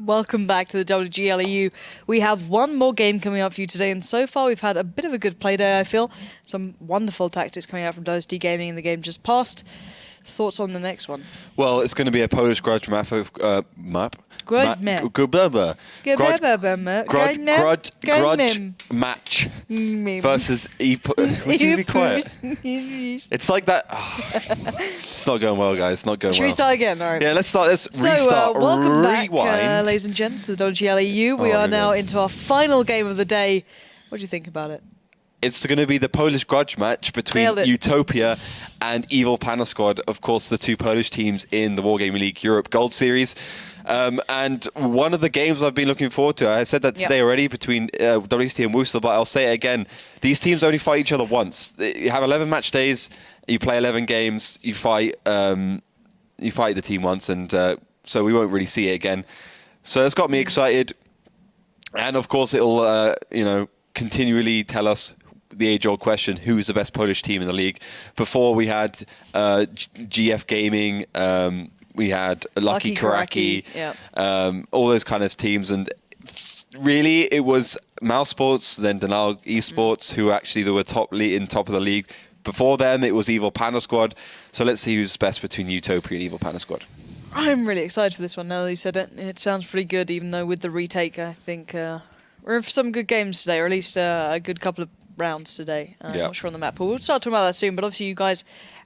Welcome back to the WGL. We have one more game coming up for you today, and so far we've had a bit of a good play day, I feel. Some wonderful tactics coming out from WSD Gaming in the game just past. Thoughts on the next one? Well, it's going to be a Polish grudge match. Grudge match versus Would you be quiet? It's like that. It's not going well, guys. It's not going well. Should we start again? All right. Yeah, let's start. Let's restart. Welcome back, Rewind. ladies and gents, to the WGL. We are now into our final game of the day. What do you think about it? It's going to be the Polish grudge match between Utopia and Evil Panda Squad, of course, the two Polish teams in the Wargaming League Europe Gold Series. And one of the games I've been looking forward to, I said that today already, between WST and Worcester, but I'll say it again. These teams only fight each other once. You have 11 match days, you play 11 games, you fight the team once, and so we won't really see it again. So it's got me excited. And of course, it'll, continually tell us the age-old question, who's the best Polish team in the league? Before we had GF Gaming, we had Lucky Karaki, all those kind of teams. And really, it was Mouse Sports, then Denal Esports, who actually were top of the league. Before them, it was Evil Panda Squad. So let's see who's best between Utopia and Evil Panda Squad. I'm really excited for this one now that you said it. It sounds pretty good, even though with the retake, I think we're in for some good games today, or at least a good couple of rounds today. I'm not sure on the map, but we'll start talking about that soon. But obviously you guys,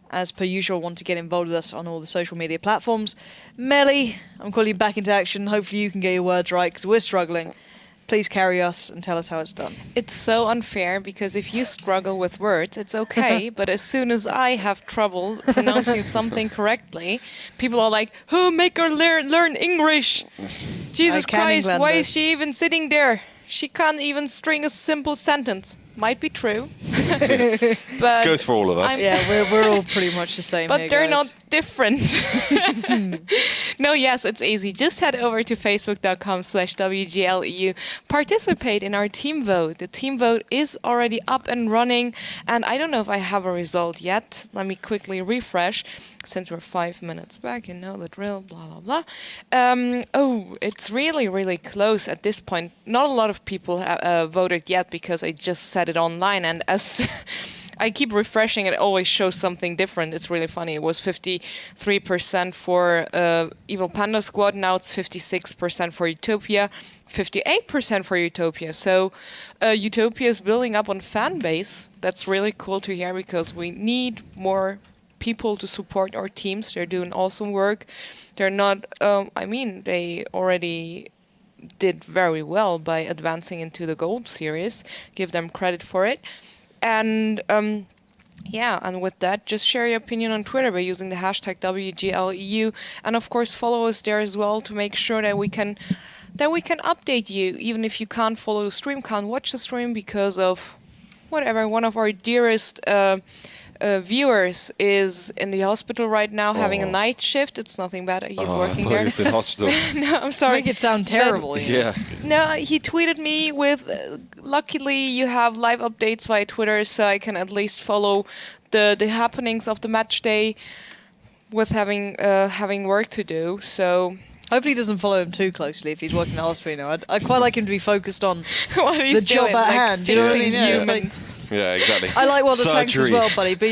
as per usual, want to get involved with us on all the social media platforms. Melly, I'm calling you back into action. Hopefully you can get your words right, because we're struggling. Please carry us and tell us how it's done. It's so unfair, because if you struggle with words, it's okay. But as soon as I have trouble pronouncing something correctly, people are like, oh, make her learn English. Jesus Christ, why is she even sitting there? She can't even string a simple sentence. Might be true. But it goes for all of us. We're all pretty much the same. But here, they're guys. not different. No, yes, it's easy. Just head over to facebook.com/WGLEU. Participate in our team vote. The team vote is already up and running. And I don't know if I have a result yet. Let me quickly refresh. Since we're 5 minutes back, you know the drill, blah, blah, blah. It's really, really close at this point. Not a lot of people have voted yet, because I just set it online. And as I keep refreshing, it always shows something different. It's really funny. It was 53% for Evil Panda Squad. Now it's 56% for Utopia, 58% for Utopia. So Utopia is building up on fan base. That's really cool to hear, because we need more people to support our teams. They're doing awesome work. They're not, they already did very well by advancing into the Gold Series. Give them credit for it. And and with that, just share your opinion on Twitter by using the hashtag WGLEU, and of course follow us there as well to make sure that we can update you, even if you can't follow the stream, can't watch the stream because of whatever. One of our dearest viewers is in the hospital right now, having a night shift. It's nothing bad. He's working there. He's in hospital. No, I'm sorry. Make it sound terrible. No, he tweeted me with, luckily you have live updates via Twitter, so I can at least follow the happenings of the match day with having work to do. So hopefully he doesn't follow him too closely if he's working in the hospital. I'd quite like him to be focused on the job at hand. You know what I mean? Yeah, yeah, exactly. I like the tanks as well, buddy. But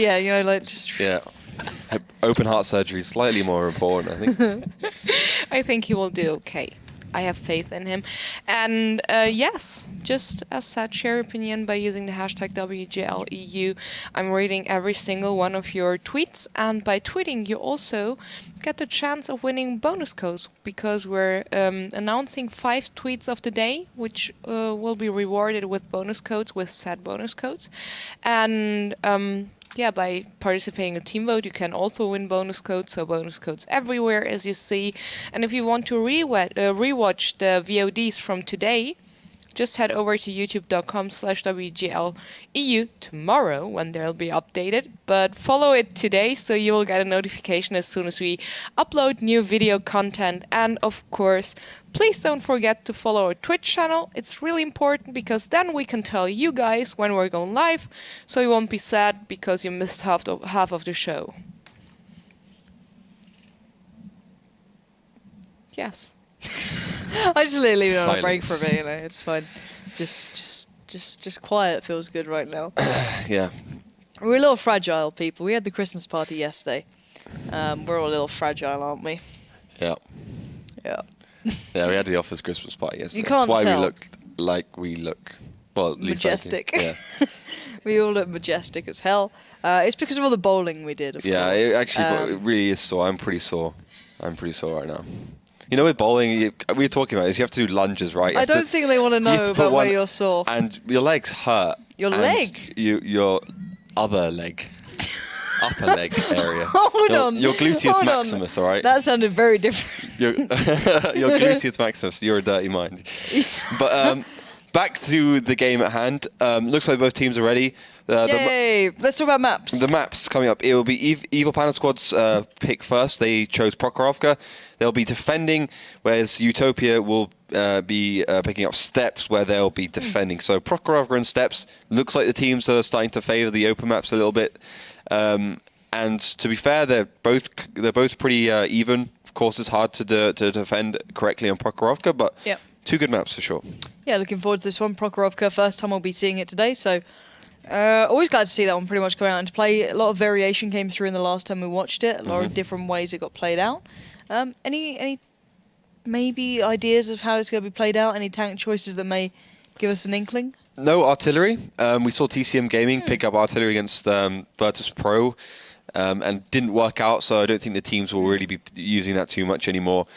open heart surgery is slightly more important, I think. I think he will do okay. I have faith in him. And yes, just as said, share your opinion by using the hashtag WGLEU. I'm reading every single one of your tweets, and by tweeting you also get the chance of winning bonus codes, because we're announcing 5 tweets of the day, which will be rewarded with bonus codes, with said bonus codes. And by participating in a team vote, you can also win bonus codes. So bonus codes everywhere, as you see. And if you want to rewatch the VODs from today, just head over to youtube.com/WGLEU tomorrow, when they'll be updated. But follow it today, so you will get a notification as soon as we upload new video content. And of course, please don't forget to follow our Twitch channel. It's really important, because then we can tell you guys when we're going live, so you won't be sad because you missed half of the show. Yes. I just leave it on a break for a bit, it's fine. Just quiet feels good right now. Yeah. We're a little fragile, people. We had the Christmas party yesterday. We're all a little fragile, aren't we? Yeah. Yeah. Yeah, we had the office Christmas party yesterday. You can't That's why tell. we looked like we look. Well, at least majestic. Yeah. We all look majestic as hell. It's because of all the bowling we did, of course. Yeah, it actually it really is sore. I'm pretty sore right now. You know, with bowling, we were talking about this. You have to do lunges, right? I don't think they want to know about where you're sore. And your legs hurt. Your leg? Your other leg. Upper leg area. Hold on. Your gluteus maximus, all right? That sounded very different. Your gluteus maximus. You're a dirty mind. But back to the game at hand. Looks like both teams are ready. Yay! Let's talk about maps. The maps coming up. It will be Evil Panda Squad's pick first. They chose Prokhorovka. They'll be defending, whereas Utopia will be picking up Steps, where they'll be defending. So Prokhorovka and Steps, looks like the teams are starting to favour the open maps a little bit. And to be fair, they're both pretty even. Of course, it's hard to defend correctly on Prokhorovka, but two good maps for sure. Yeah, looking forward to this one. Prokhorovka, first time we'll be seeing it today, so always glad to see that one pretty much go out into play. A lot of variation came through in the last time we watched it. A lot of different ways it got played out. Any maybe ideas of how it's going to be played out? Any tank choices that may give us an inkling? No artillery. We saw TCM Gaming pick up artillery against Virtus Pro and didn't work out, so I don't think the teams will really be using that too much anymore.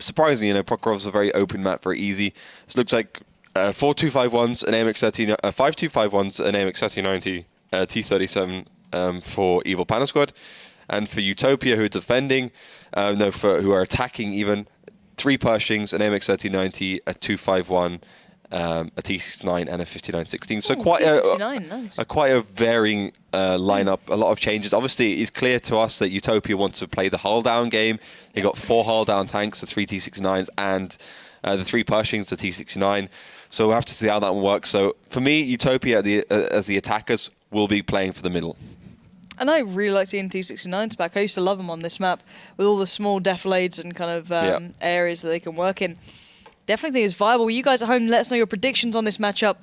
Surprisingly, Prokhorov's a very open map, very easy. It looks like 4.251s, an AMX 5.251s, an AMX 3090, T37 for Evil Panda Squad, and for Utopia, who are defending, who are attacking even, 3 Pershings, an AMX 3090, a 251. A T69 and a 5916. So quite a varying lineup, a lot of changes. Obviously, it's clear to us that Utopia wants to play the hull down game. They got 4 hull down tanks, the 3 T69s, and the 3 Pershings, the T69. So we'll have to see how that one works. So for me, Utopia as the attackers will be playing for the middle. And I really like seeing T69s back. I used to love them on this map with all the small defilades and kind of areas that they can work in. Definitely think it's viable. You guys at home, let us know your predictions on this matchup.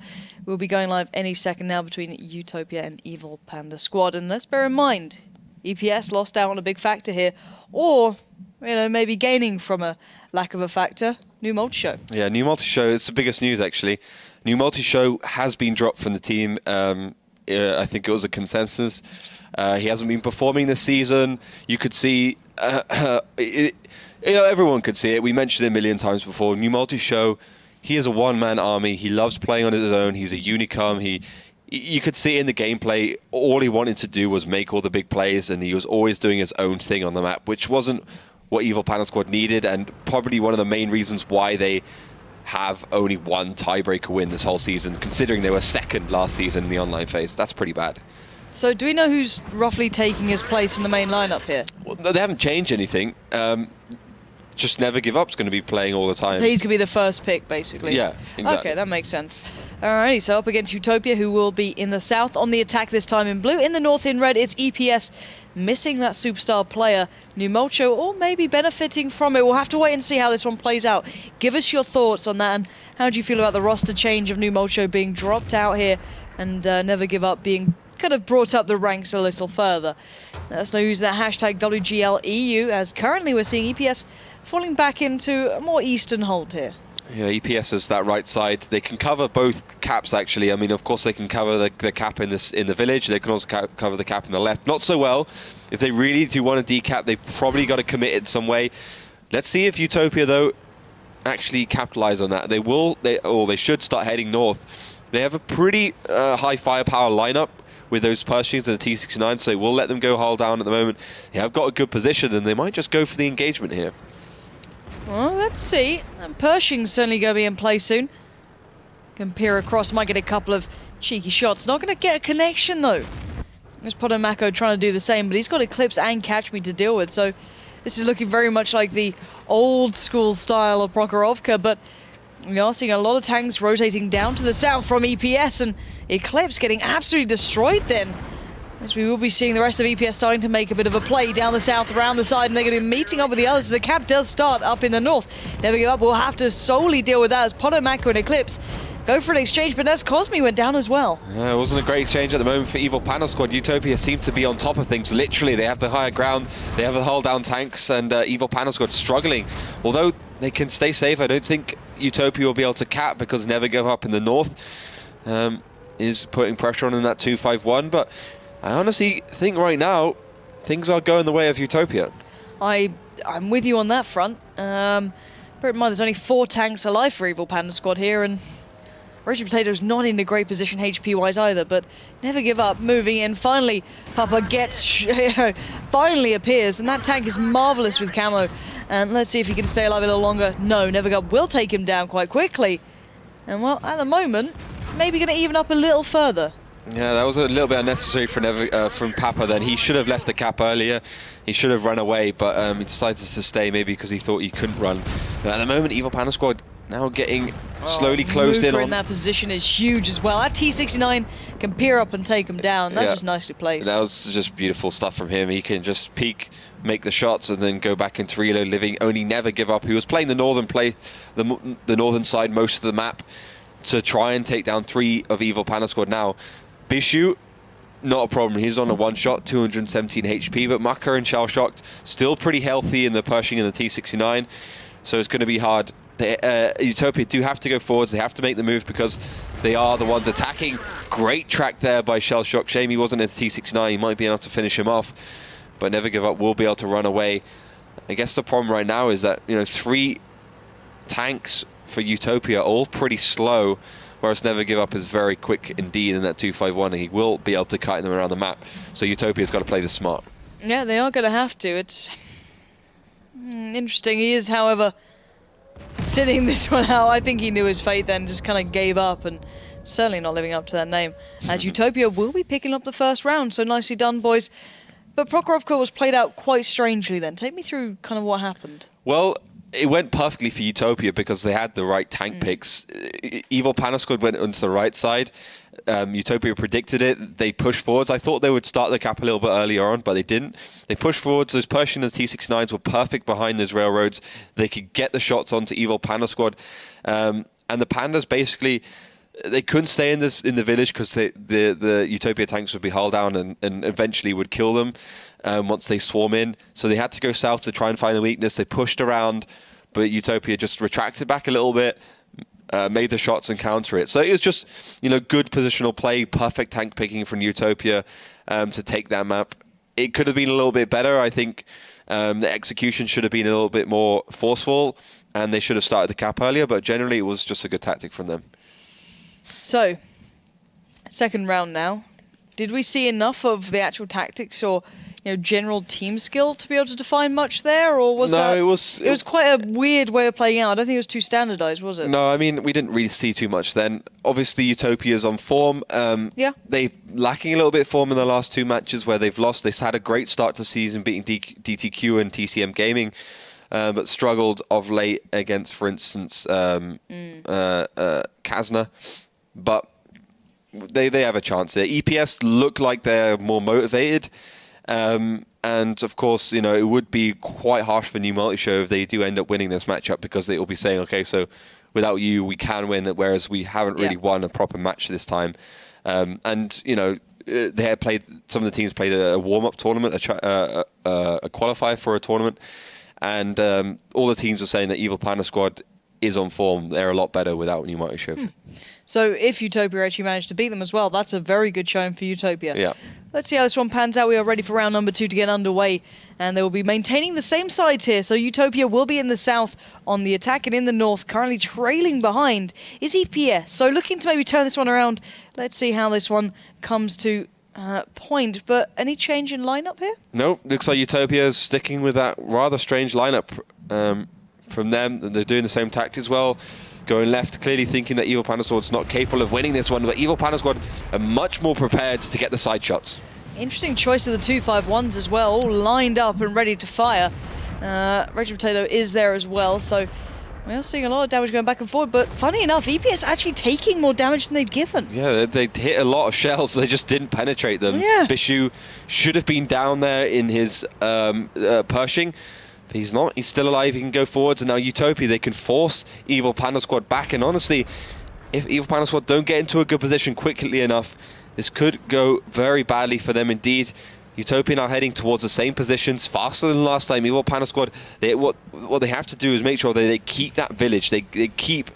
We'll be going live any second now between Utopia and Evil Panda Squad. And let's bear in mind, EPS lost out on a big factor here. Or, maybe gaining from a lack of a factor. New multi-show. Yeah, new multi-show. It's the biggest news, actually. New multi-show has been dropped from the team. I think it was a consensus. He hasn't been performing this season. You could see... everyone could see it. We mentioned it a million times before. New multi-show, he is a one-man army. He loves playing on his own. He's a unicum. You could see in the gameplay, all he wanted to do was make all the big plays, and he was always doing his own thing on the map, which wasn't what Evil Panda Squad needed, and probably one of the main reasons why they have only one tiebreaker win this whole season, considering they were second last season in the online phase. That's pretty bad. So do we know who's roughly taking his place in the main lineup here? Well, no, they haven't changed anything. Just Never Give Up's going to be playing all the time. So he's going to be the first pick, basically? Yeah, exactly. Okay, that makes sense. Alrighty, so up against Utopia, who will be in the south on the attack this time in blue. In the north in red, it's EPS missing that superstar player, Numulcho, or maybe benefiting from it. We'll have to wait and see how this one plays out. Give us your thoughts on that, and how do you feel about the roster change of Numulcho being dropped out here and Never Give Up being kind of brought up the ranks a little further? Let us know who's that hashtag WGLEU, as currently we're seeing EPS falling back into a more eastern hold here. Yeah, EPS is that right side. They can cover both caps, actually. I mean, of course, they can cover the cap in the village. They can also cover the cap in the left. Not so well. If they really do want to decap, they've probably got to commit it some way. Let's see if Utopia, though, actually capitalize on that. They should start heading north. They have a pretty high firepower lineup with those Pershings and the T69, so we'll let them go hull down at the moment. They have got a good position, and they might just go for the engagement here. Well, let's see. Pershing's certainly going to be in play soon. Can peer across, might get a couple of cheeky shots. Not going to get a connection, though. There's Potomako trying to do the same, but he's got Eclipse and Catch Me to deal with, so this is looking very much like the old school style of Prokhorovka, but we are seeing a lot of tanks rotating down to the south from EPS, and Eclipse getting absolutely destroyed then As we will be seeing the rest of EPS starting to make a bit of a play down the south, around the side, and they're going to be meeting up with the others. The cap does start up in the north. Never Give Up will have to solely deal with that as Potomac and Eclipse go for an exchange, but as Cosme went down as well. It wasn't a great exchange at the moment for Evil Panel Squad. Utopia seem to be on top of things. Literally, they have the higher ground, they have the hull down tanks, and Evil Panel Squad struggling. Although they can stay safe, I don't think Utopia will be able to cap because Never Give Up in the north is putting pressure on in that 2-5-1. But I honestly think right now, things are going the way of Utopia. I'm with you on that front. Bear in mind, there's only 4 tanks alive for Evil Panda Squad here, and Raging Potato's not in a great position HP-wise either, but Never Give Up moving in. Finally, Papa gets, finally appears, and that tank is marvellous with camo. And let's see if he can stay alive a little longer. No, Never Give Up will take him down quite quickly. And well, at the moment, maybe going to even up a little further. Yeah, that was a little bit unnecessary from Papa then. He should have left the cap earlier. He should have run away, but he decided to stay maybe because he thought he couldn't run. But at the moment, Evil Panda Squad now getting slowly closed in on. In that position is huge as well. That T69 can peer up and take him down. That's just nicely placed. That was just beautiful stuff from him. He can just peek, make the shots, and then go back into reload, living only Never Give Up. He was playing the northern side most of the map to try and take down 3 of Evil Panda Squad now. Bishu, not a problem. He's on a one-shot, 217 HP, but Maka and Shell Shocked still pretty healthy in the Pershing and the T69, so it's going to be hard. Utopia do have to go forwards. They have to make the move because they are the ones attacking. Great track there by Shell Shock. Shame he wasn't in the T69. He might be able to finish him off, but Never Give Up will be able to run away. I guess the problem right now is that 3 tanks for Utopia are all pretty slow, whereas Never Give Up is very quick indeed in that 2-5-1, and he will be able to kite them around the map. So Utopia's got to play this smart. Yeah, they are going to have to. It's interesting. He is, however, sitting this one out. I think he knew his fate then, just kind of gave up, and certainly not living up to that name. As Utopia will be picking up the first round, so nicely done, boys. But Prokhorovka was played out quite strangely then. Take me through kind of what happened. Well, it went perfectly for Utopia because they had the right tank picks. Evil Panda Squad went onto the right side. Utopia predicted it. They pushed forwards. I thought they would start the cap a little bit earlier on, but they didn't. They pushed forwards. Those Pershing and the T69s were perfect behind those railroads. They could get the shots onto Evil Panda Squad. And the Pandas basically, they couldn't stay in the village because the Utopia tanks would be hull down and eventually would kill them once they swarm in. So they had to go south to try and find the weakness. They pushed around, but Utopia just retracted back a little bit, made the shots and counter it. So it was just, good positional play, perfect tank picking from Utopia to take that map. It could have been a little bit better. I think the execution should have been a little bit more forceful, and they should have started the cap earlier, but generally it was just a good tactic from them. So, second round now. Did we see enough of the actual tactics or general team skill to be able to define much there, or was it was quite a weird way of playing out? I don't think it was too standardized, was it? No, I mean, we didn't really see too much then. Obviously, Utopia's on form. They're lacking a little bit of form in the last 2 matches where they've lost. They've had a great start to the season beating DTQ and TCM Gaming, but struggled of late against, for instance, Kazna. But they have a chance there. EPS look like they're more motivated. And of course, it would be quite harsh for New Multishow if they do end up winning this matchup, because they will be saying, okay, so without you, we can win, whereas we haven't really won a proper match this time. They had played, some of the teams played a warm-up tournament, a qualifier for a tournament, and all the teams were saying that Evil Panda Squad is on form. They're a lot better without New Multishow. So if Utopia actually managed to beat them as well, that's a very good showing for Utopia. Yeah. Let's see how this one pans out. We are ready for round number 2 to get underway, and they will be maintaining the same sides here. So Utopia will be in the south on the attack, and in the north, currently trailing behind, is EPS. So looking to maybe turn this one around. Let's see how this one comes to point. But any change in lineup here? No, looks like Utopia is sticking with that rather strange lineup from them. They're doing the same tactics well. Going left, clearly thinking that Evil Panda Squad's not capable of winning this one, but Evil Panda Squad are much more prepared to get the side shots. Interesting choice of the 2-5-1s as well, all lined up and ready to fire. Raging Potato is there as well, so We are seeing a lot of damage going back and forward, but funny enough, EPS actually taking more damage than they'd given. Yeah, they hit a lot of shells, so they just didn't penetrate them. Yeah. Bishu should have been down there in his Pershing. But he's not. He's still alive. He can go forwards. And now Utopia, they can force Evil Panda Squad back. And honestly, if Evil Panda Squad don't get into a good position quickly enough, this could go very badly for them indeed. Utopia now heading towards the same positions, faster than last time. Evil Panda Squad, what they have to do is make sure that they keep that village, they keep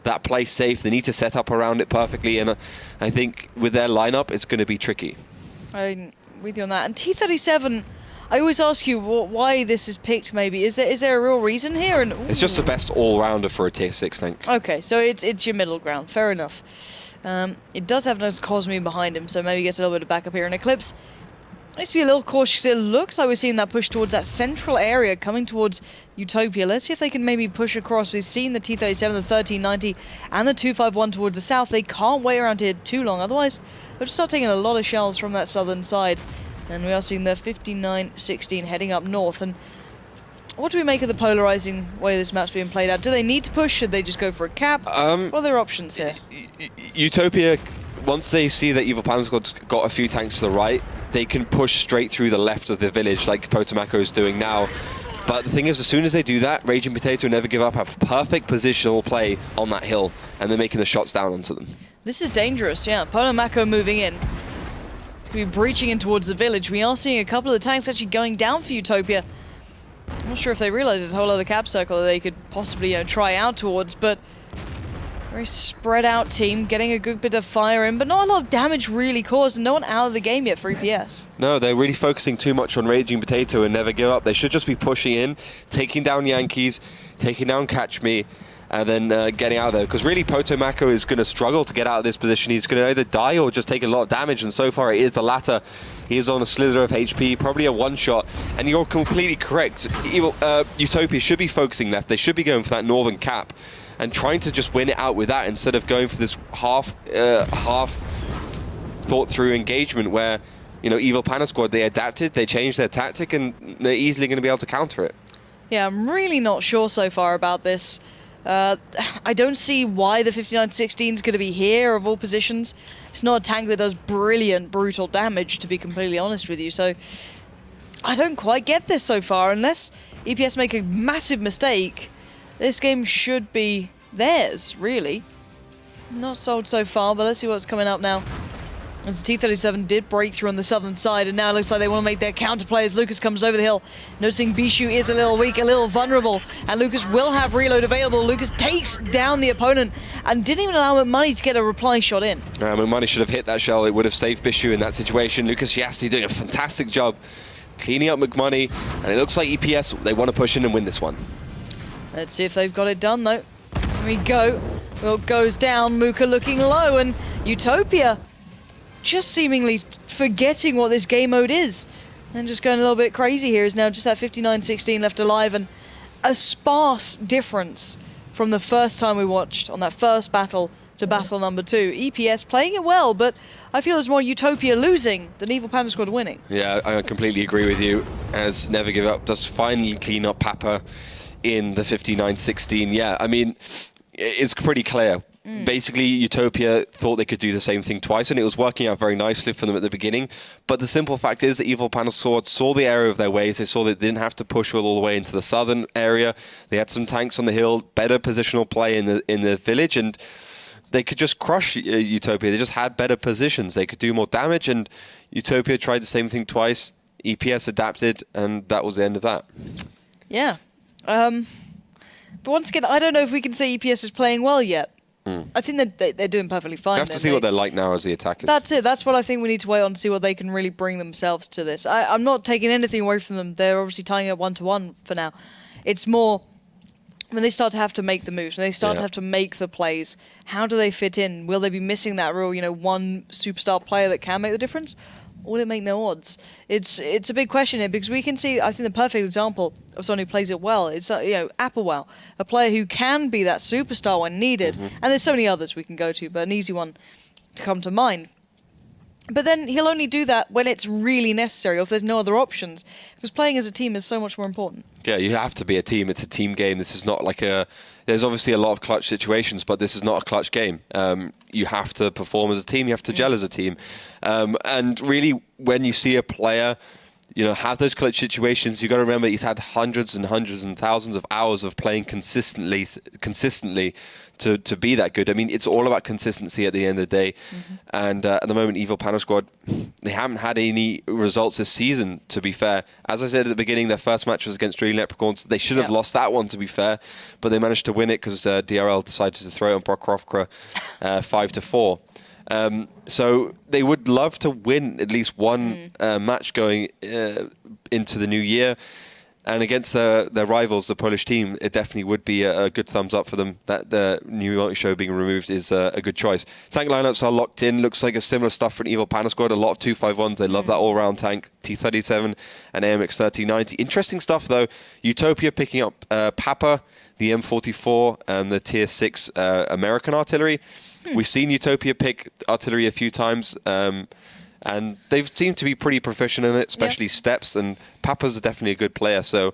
that place safe. They need to set up around it perfectly, and I think with their lineup, it's going to be tricky. I'm with you on that. And T37, I always ask you why this is picked. Maybe is there a real reason here? And it's just the best all-rounder for a tier 6 tank. Okay, so it's your middle ground. Fair enough. It does have nice Cosme behind him, so maybe gets a little bit of backup here in Eclipse. Let's be a little cautious. It looks like we're seeing that push towards that central area coming towards Utopia. Let's see if they can maybe push across. We've seen the T-37, the 1390, and the 251 towards the south. They can't wait around here too long. Otherwise, they'll start taking a lot of shells from that southern side. And we are seeing the 59-16 heading up north. And what do we make of the polarizing way this map's being played out? Do they need to push? Should they just go for a cap? What are their options here? Utopia, once they see that Evil Panda Squad's got a few tanks to the right, they can push straight through the left of the village like Potomaco is doing now. But the thing is, as soon as they do that, Raging Potato Never Give Up have perfect positional play on that hill, and they're making the shots down onto them. This is dangerous, yeah. Potomaco moving in. It's going to be breaching in towards the village. We are seeing a couple of the tanks actually going down for Utopia. I'm not sure if they realize there's a whole other cap circle that they could possibly try out towards, but very spread out team, getting a good bit of fire in, but not a lot of damage really caused, and no one out of the game yet for EPS. No, they're really focusing too much on Raging Potato and Never Give Up. They should just be pushing in, taking down Yankees, taking down Catch Me, and then getting out of there. Because really, Potomaco is going to struggle to get out of this position. He's going to either die or just take a lot of damage, and so far it is the latter. He is on a slither of HP, probably a one-shot, and you're completely correct. Utopia should be focusing left. They should be going for that northern cap and trying to just win it out with that instead of going for this half thought through engagement where, Evil Panda Squad, they adapted, they changed their tactic, and they're easily going to be able to counter it. Yeah, I'm really not sure so far about this. I don't see why the 59-16 is going to be here of all positions. It's not a tank that does brilliant, brutal damage, to be completely honest with you. So I don't quite get this so far. Unless EPS make a massive mistake, this game should be theirs, really. Not sold so far, but let's see what's coming up now. As the T-37 did break through on the southern side, and now it looks like they want to make their counterplay as Lucas comes over the hill. Noticing Bishu is a little weak, a little vulnerable, and Lucas will have reload available. Lucas takes down the opponent and didn't even allow Money to get a reply shot in. Money should have hit that shell. It would have saved Bishu in that situation. Lucas Yasti doing a fantastic job cleaning up McMoney, and it looks like EPS, they want to push in and win this one. Let's see if they've got it done, though. Here we go. Well, goes down. Muka looking low, and Utopia just seemingly forgetting what this game mode is. And just going a little bit crazy here is now just that 59-16 left alive, and a sparse difference from the first time we watched on that first battle to battle number 2. EPS playing it well, but I feel it's more Utopia losing than Evil Panda Squad winning. Yeah, I completely agree with you, as Never Give Up does finally clean up Papa in the 59-16. Yeah, I mean, it's pretty clear. Basically, Utopia thought they could do the same thing twice, and it was working out very nicely for them at the beginning. But the simple fact is that Evil Panda Squad saw the area of their ways. They saw that they didn't have to push all the way into the southern area. They had some tanks on the hill, better positional play in the village, and they could just crush Utopia. They just had better positions. They could do more damage, and Utopia tried the same thing twice. EPS adapted, and that was the end of that. Yeah. But once again, I don't know if we can say EPS is playing well yet. I think that they're doing perfectly fine. We have to see what they're like now as the attackers. That's it. That's what I think we need to wait on to see what they can really bring themselves to this. I'm not taking anything away from them. They're obviously tying it 1-1 for now. It's more when they start to have to make the moves, when they start to have to make the plays, how do they fit in? Will they be missing that real, one superstar player that can make the difference? Or will it make no odds? It's a big question here, because we can see, I think the perfect example of someone who plays it well is Applewell, a player who can be that superstar when needed. And there's so many others we can go to, but an easy one to come to mind. But then he'll only do that when it's really necessary or if there's no other options. Because playing as a team is so much more important. Yeah, you have to be a team. It's a team game. This is not like there's obviously a lot of clutch situations, but this is not a clutch game. You have to perform as a team. You have to gel as a team. And really, when you see a player, have those clutch situations, you got to remember he's had hundreds and hundreds and thousands of hours of playing consistently to be that good. I mean, it's all about consistency at the end of the day. And at the moment, Evil Panel Squad, they haven't had any results this season, to be fair. As I said at the beginning, their first match was against Dream Leprechauns. They should have lost that one, to be fair, but they managed to win it because DRL decided to throw it on Prokhorovka 5-4. So they would love to win at least one match going into the new year. And against their rivals, the Polish team, it definitely would be a good thumbs up for them. That the new multi-show being removed is a good choice. Tank lineups are locked in. Looks like a similar stuff for an Evil Panel Squad. A lot of 251s. They love that all-round tank. T37 and AMX 1390. Interesting stuff, though. Utopia picking up Papa, the M44, and the Tier 6 American artillery. We've seen Utopia pick artillery a few times. And they've seemed to be pretty proficient in it, especially steps. And Papa's definitely a good player, so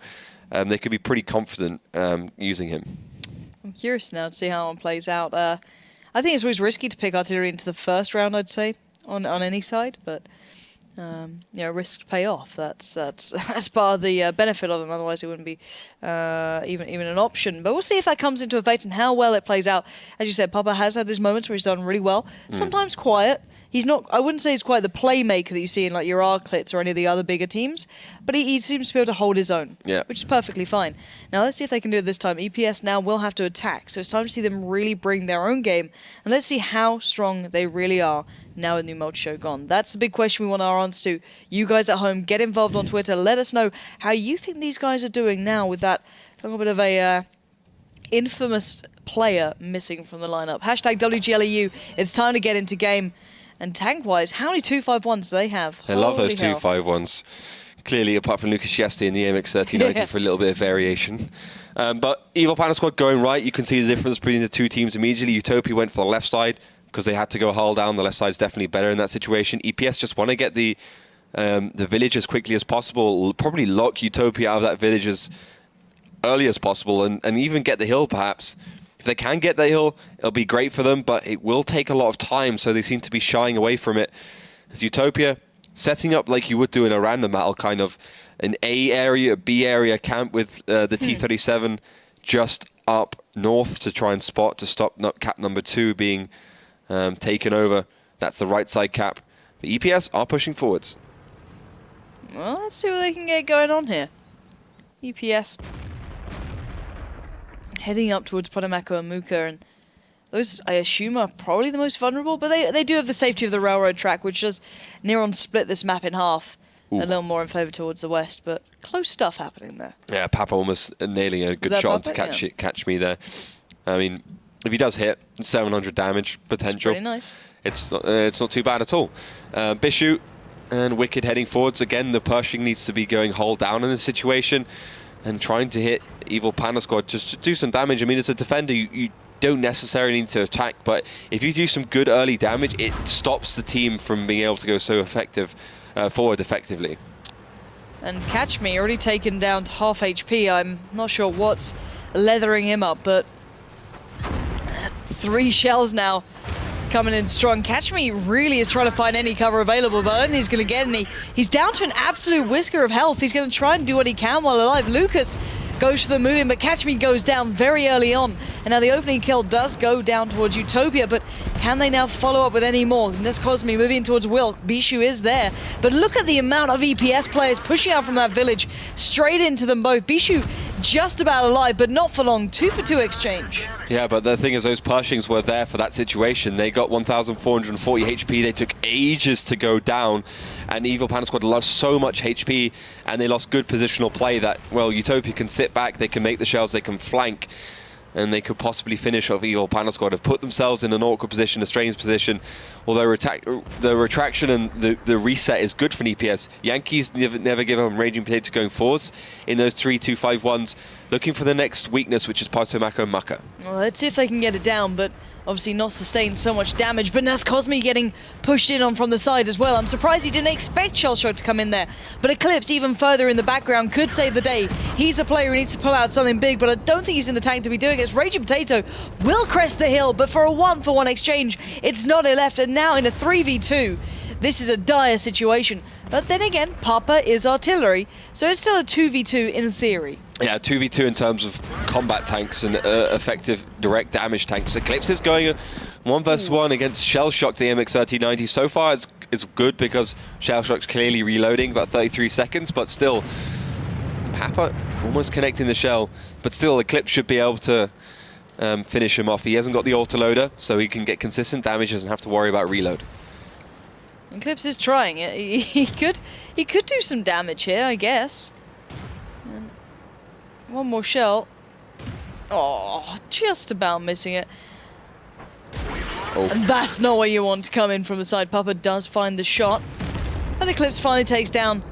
they could be pretty confident using him. I'm curious now to see how one plays out. I think it's always risky to pick artillery into the first round, I'd say, on any side. But risks pay off. That's part of the benefit of them. Otherwise, it wouldn't be even an option. But we'll see if that comes into effect and how well it plays out. As you said, Papa has had his moments where he's done really well. Sometimes quiet. He's not. I wouldn't say he's quite the playmaker that you see in like your Arclits or any of the other bigger teams, but he seems to be able to hold his own, which is perfectly fine. Now let's see if they can do it this time. EPS now will have to attack, so it's time to see them really bring their own game, and let's see how strong they really are now with New Multi-Show gone. That's the big question we want our answer to. You guys at home, get involved on Twitter. Let us know how you think these guys are doing now with that little bit of a infamous player missing from the lineup. Hashtag WGLEU. It's time to get into game. And tank-wise, how many 251s do they have? I love those 251s. Clearly, apart from Lucas Yesti in the AMX 1390 for a little bit of variation. But Evil Panel Squad going right. You can see the difference between the two teams immediately. Utopia went for the left side because they had to go hull down. The left side's definitely better in that situation. EPS just want to get the village as quickly as possible. Will probably lock Utopia out of that village as early as possible and even get the hill, perhaps. If they can get that hill, it'll be great for them, but it will take a lot of time, so they seem to be shying away from it. As Utopia, setting up like you would do in a random battle, kind of an A area, B area camp with the T-37 just up north to try and spot to stop cap number 2 being taken over. That's the right side cap. The EPS are pushing forwards. Well, let's see what they can get going on here. EPS heading up towards Potomaco and Muka, and those, I assume, are probably the most vulnerable, but they do have the safety of the railroad track, which does near on split this map in half. Ooh. A little more in favour towards the west, but close stuff happening there. Yeah, Papa almost nailing a good shot to catch me there. I mean, if he does hit, 700 damage potential. It's pretty nice. It's not too bad at all. Bishu and Wicked heading forwards. Again, the Pershing needs to be going hull down in this situation and trying to hit Evil Panel Squad just to do some damage. I mean, as a defender, you don't necessarily need to attack, but if you do some good early damage, it stops the team from being able to go so forward effectively. And Catch Me already taken down to half HP. I'm not sure what's leathering him up, but 3 shells now coming in strong. Catch Me really is trying to find any cover available, but I don't think he's going to get any. He's down to an absolute whisker of health. He's going to try and do what he can while alive. Lucas goes for the move in, but Catch Me goes down very early on. And now the opening kill does go down towards Utopia, but can they now follow up with any more? And this Cosme moving towards Will. Bishu is there, but look at the amount of EPS players pushing out from that village straight into them both. Bishu just about alive, but not for long. 2-for-2 exchange. Yeah, but the thing is, those Pershings were there for that situation. They got 1,440 HP. They took ages to go down, and Evil Panel Squad lost so much HP, and they lost good positional play that, well, Utopia can sit back, they can make the shells, they can flank, and they could possibly finish off Evil Panel Squad, have put themselves in an awkward position, a strange position. Although the retraction and the reset is good for an EPS. Yankees never give up raging potato going forwards in those 3-2-5-1s. looking for the next weakness, which is Partomako Maka. Well, let's see if they can get it down, but obviously not sustain so much damage. But Nas Cosme getting pushed in on from the side as well. I'm surprised he didn't expect Shellshock to come in there. But Eclipse, even further in the background, could save the day. He's a player who needs to pull out something big, but I don't think he's in the tank to be doing it. As Raging Potato will crest the hill, but for a 1-for-1 exchange, it's not left. And now in a 3v2, this is a dire situation. But then again, Papa is artillery, so it's still a 2v2 in theory. Yeah, 2v2 in terms of combat tanks and effective direct damage tanks. Eclipse is going 1 versus 1 against Shellshock, the MX-1390. So far, it's good because Shellshock's clearly reloading, about 33 seconds, but still, Papa almost connecting the shell. But still, Eclipse should be able to finish him off. He hasn't got the autoloader, so he can get consistent damage, doesn't have to worry about reload. Eclipse is trying it. He could do some damage here, I guess. And one more shell. Oh, just about missing it. Oh. And that's not where you want to come in from the side. Papa does find the shot. And Eclipse finally takes down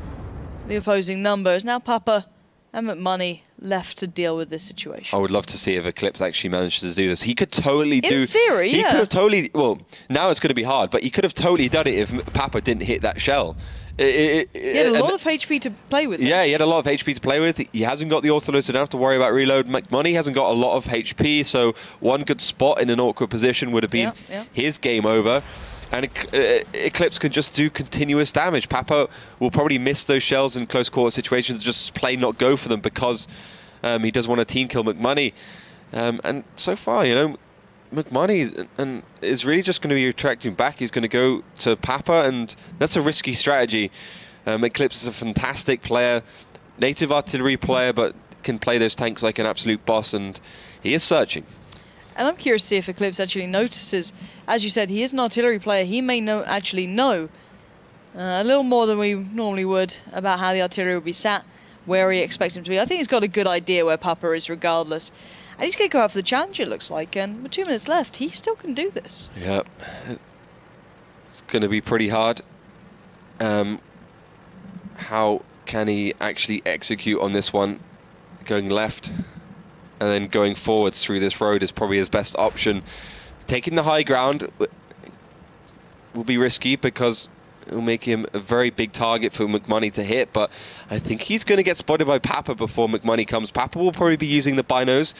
the opposing numbers. Now Papa and McMoney left to deal with this situation. I would love to see if Eclipse actually manages to do this. He could totally do... In theory, he yeah. could have totally... Well, now it's going to be hard, but he could have totally done it if Papa didn't hit that shell. He had a lot of HP to play with. Yeah, he had a lot of HP to play with. He hasn't got the autoload, so don't have to worry about reload. McMoney hasn't got a lot of HP, so one good spot in an awkward position would have been his game over. And Eclipse can just do continuous damage. Papa will probably miss those shells in close quarter situations, just plain not go for them because he does want to team kill McMoney. And so far, you know, McMoney is really just going to be retracting back. He's going to go to Papa, and that's a risky strategy. Eclipse is a fantastic player, native artillery player, but can play those tanks like an absolute boss, and he is searching. And I'm curious to see if Eclipse actually notices. As you said, he is an artillery player. He may actually know a little more than we normally would about how the artillery will be sat, where he expects him to be. I think he's got a good idea where Papa is regardless. And he's going to go out for the challenge, it looks like. And with 2 minutes left, he still can do this. Yeah. It's going to be pretty hard. How can he actually execute on this one? Going left and then going forwards through this road is probably his best option. Taking the high ground will be risky because it will make him a very big target for McMoney to hit, but I think he's going to get spotted by Papa before McMoney comes. Papa will probably be using the binos,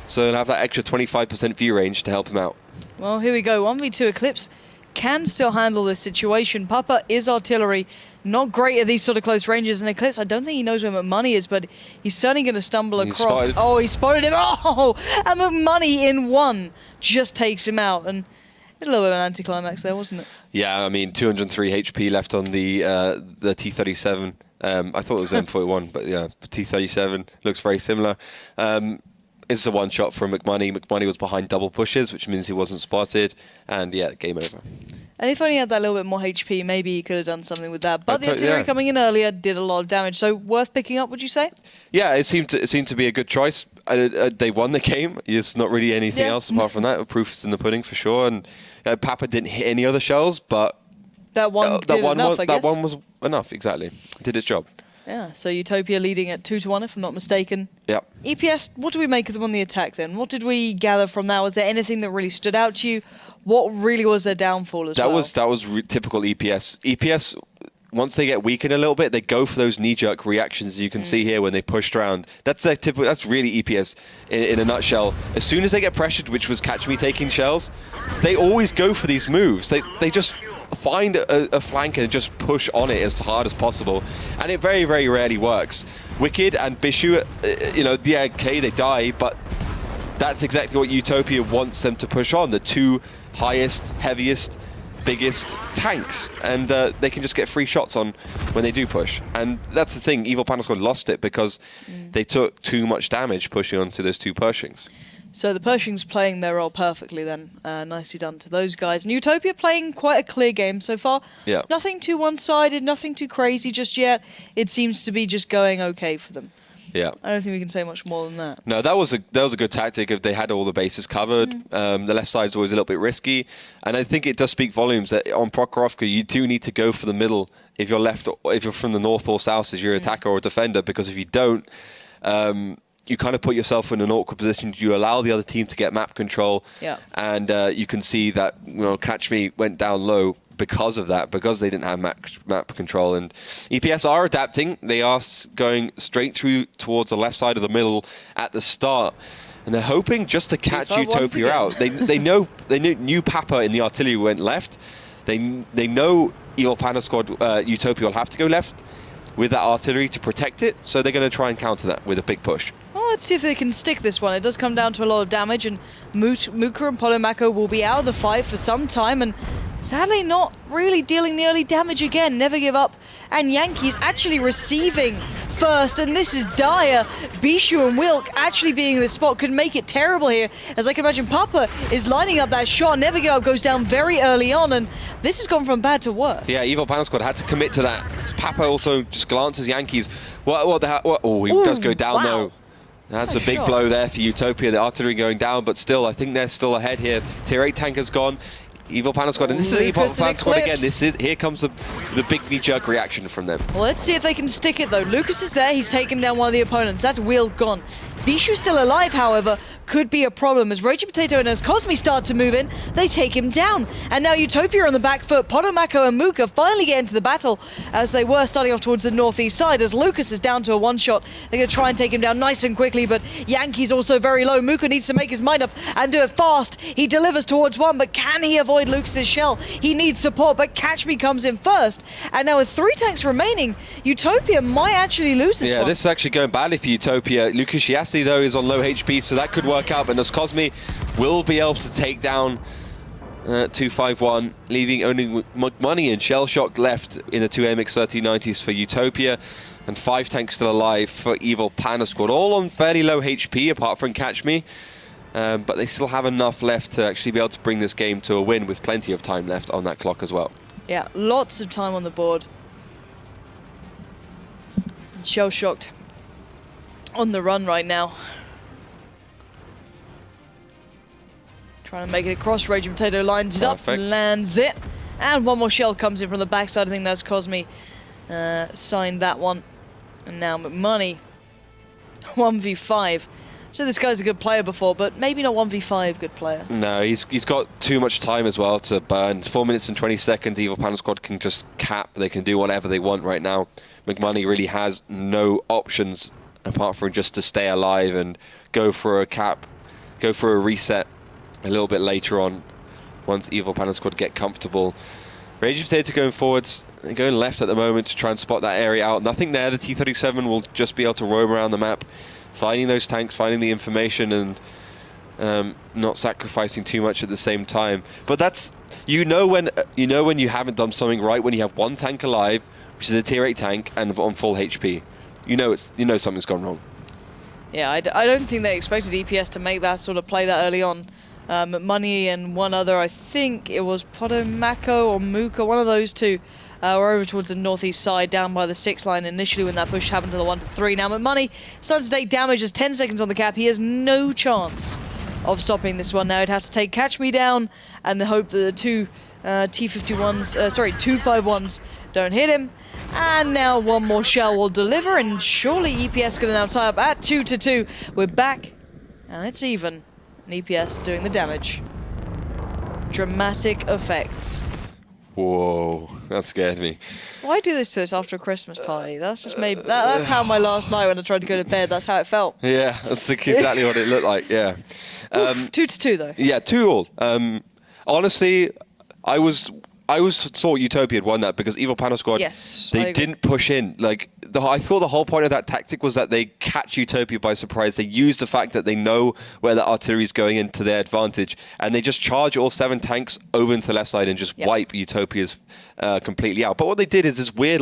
so he'll have that extra 25% view range to help him out. Well, here we go. 1v2 Eclipse can still handle this situation. Papa is artillery, not great at these sort of close ranges, and Eclipse, I don't think he knows where McMoney is, but he's certainly going to stumble across. Spotted. Oh, he spotted him. Oh, and McMoney in one just takes him out, and a little bit of an anticlimax there, wasn't it? Yeah, I mean, 203 HP left on the T-37. I thought it was M41, but yeah, T-37 looks very similar. It's a one-shot from McMoney. McMoney was behind double pushes, which means he wasn't spotted. And yeah, game over. And if only he had that little bit more HP, maybe he could have done something with that. But the artillery coming in earlier did a lot of damage. So worth picking up, would you say? Yeah, it seemed to be a good choice. They won the game. There's not really anything else apart from that. Proof is in the pudding for sure. And Papa didn't hit any other shells, but that one was enough. Exactly, did its job. Yeah, so Utopia leading at 2-1, if I'm not mistaken. Yep. EPS, what do we make of them on the attack then? What did we gather from that? Was there anything that really stood out to you? What really was their downfall as well? That was typical EPS. EPS, once they get weakened a little bit, they go for those knee-jerk reactions you can see here when they pushed around. That's their typical. That's really EPS in a nutshell. As soon as they get pressured, which was Catch Me taking shells, they always go for these moves. They just find a flank and just push on it as hard as possible, and it very, very rarely works. Wicked and Bishu, they die, but that's exactly what Utopia wants them to push on, the two highest, heaviest, biggest tanks, and they can just get free shots on when they do push. And that's the thing, Evil Panda Squad lost it because they took too much damage pushing onto those two Pershings. So the Pershings playing their role perfectly then. Nicely done to those guys. And Utopia playing quite a clear game so far. Yeah. Nothing too one-sided, nothing too crazy just yet. It seems to be just going okay for them. Yeah. I don't think we can say much more than that. No, that was a good tactic if they had all the bases covered. The left side is always a little bit risky. And I think it does speak volumes that on Prokhorovka, you do need to go for the middle if you're left, if you're from the north or south as your attacker or defender, because if you don't, you kind of put yourself in an awkward position. You allow the other team to get map control, and you can see that Catch Me went down low because of that, because they didn't have map control. And EPS are adapting. They are going straight through towards the left side of the middle at the start, and they're hoping just to catch Utopia out. They knew Papa in the artillery went left. They know Evil Panda Squad Utopia will have to go left with that artillery to protect it, so they're going to try and counter that with a big push. Well, let's see if they can stick this one. It does come down to a lot of damage, and Muka and Polomako will be out of the fight for some time, and sadly not really dealing the early damage again. Never give up, and Yankees actually receiving first, and this is dire. Bishu and Wilk actually being in this spot could make it terrible here, as I can imagine Papa is lining up that shot. Never Give Up goes down very early on, and this has gone from bad to worse. Yeah, Evil Panda Squad had to commit to that. Papa also just glances Yankees. What the hell? Oh, he does go down though. That's a big blow there for Utopia. The artillery going down, but still, I think they're still ahead here. Tier 8 tank has gone. Evil Panda Squad, and this is Evil Panda Squad again. Here comes the big knee-jerk reaction from them. Well, let's see if they can stick it though. Lucas is there, he's taken down one of the opponents. That's Wheel gone. Bishu still alive, however, could be a problem as Raging Potato and as Cosme start to move in, they take him down. And now Utopia on the back foot. Potomako and Muka finally get into the battle as they were starting off towards the northeast side as Lucas is down to a one-shot. They're going to try and take him down nice and quickly, but Yankee's also very low. Muka needs to make his mind up and do it fast. He delivers towards one, but can he avoid Lucas's shell? He needs support, but Catch Me comes in first. And now with 3 tanks remaining, Utopia might actually lose this one. Yeah, this is actually going badly for Utopia. Lucas Shiasti, though, is on low HP, so that could work out. But as Cosme will be able to take down 251, leaving only Money and Shell Shock left in the 2 AMX 3090s for Utopia, and 5 tanks still alive for Evil Panda Squad, all on fairly low HP apart from Catch Me. But they still have enough left to actually be able to bring this game to a win with plenty of time left on that clock as well. Yeah, lots of time on the board. Shell Shocked on the run right now. Trying to make it across. Raging Potato lines it up, lands it. And one more shell comes in from the backside. I think that's Cosme signed that one. And now McMoney, 1v5. So this guy's a good player before, but maybe not 1v5 good player. No, he's got too much time as well to burn. 4 minutes and 20 seconds. Evil Panda Squad can just cap. They can do whatever they want right now. McMoney really has no options apart from just to stay alive and go for a cap, go for a reset a little bit later on once Evil Panda Squad get comfortable. Raging Potato going forwards, going left at the moment to try and spot that area out. Nothing there. The T-37 will just be able to roam around the map, finding those tanks, finding the information, and not sacrificing too much at the same time. But that's when you haven't done something right, when you have 1 tank alive, which is a tier 8 tank and on full HP. You know something's gone wrong. Yeah, I don't think they expected EPS to make that sort of play that early on. Money and one other, I think it was Potomako or Muka, one of those two, were over towards the northeast side, down by the 6 line initially when that push happened to the 1 to 3. Now McMoney starts to take damage, as 10 seconds on the cap. He has no chance of stopping this one now. He'd have to take Catch Me down and the hope that the 2 251s don't hit him. And now one more shell will deliver, and surely EPS going to now tie up at 2-2. We're back, and it's even. And EPS doing the damage. Dramatic effects. Whoa, that scared me. Why do this to us after a Christmas party? That's just made. That's how my last night when I tried to go to bed. That's how it felt. Yeah, that's exactly what it looked like. Yeah. 2-2 though. Yeah, 2-2. Honestly, I thought Utopia had won that because Evil Panda Squad, they didn't push in. I thought the whole point of that tactic was that they catch Utopia by surprise. They use the fact that they know where the artillery is going into their advantage, and they just charge all 7 tanks over into the left side and just wipe Utopia's completely out. But what they did is this weird,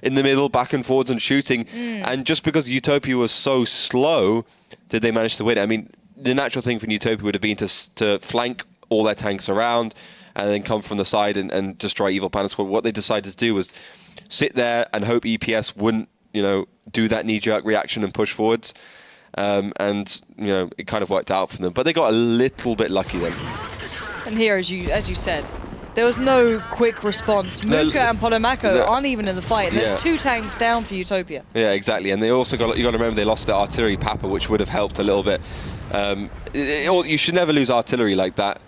in the middle, back and forwards and shooting. And just because Utopia was so slow, did they manage to win? I mean, the natural thing for Utopia would have been to flank all their tanks around and then come from the side and destroy Evil Panda Squad. What they decided to do was sit there and hope EPS wouldn't, do that knee-jerk reaction and push forwards. And it kind of worked out for them. But they got a little bit lucky then. And here, as you said, There was no quick response. Muka and Polomako aren't even in the fight. And there's 2 tanks down for Utopia. Yeah, exactly. And they also you got to remember they lost their artillery Papa, which would have helped a little bit. You should never lose artillery like that.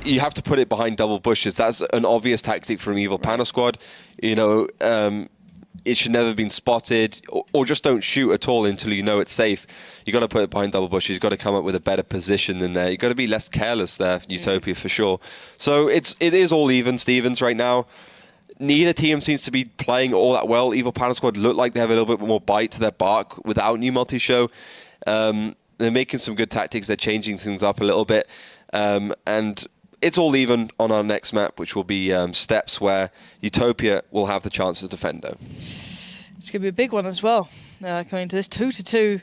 You have to put it behind double bushes. That's an obvious tactic from Evil Panda Squad. You know, it should never have been spotted, or just don't shoot at all until you know it's safe. You got to put it behind double bushes. You've got to come up with a better position in there. You've got to be less careless there, Utopia, for sure. So it is all even Stevens right now. Neither team seems to be playing all that well. Evil Panda Squad look like they have a little bit more bite to their bark without new multi-show. They're making some good tactics. They're changing things up a little bit. And it's all even on our next map, which will be Steps, where Utopia will have the chance to defend, though. It's going to be a big one as well, coming to this 2-2.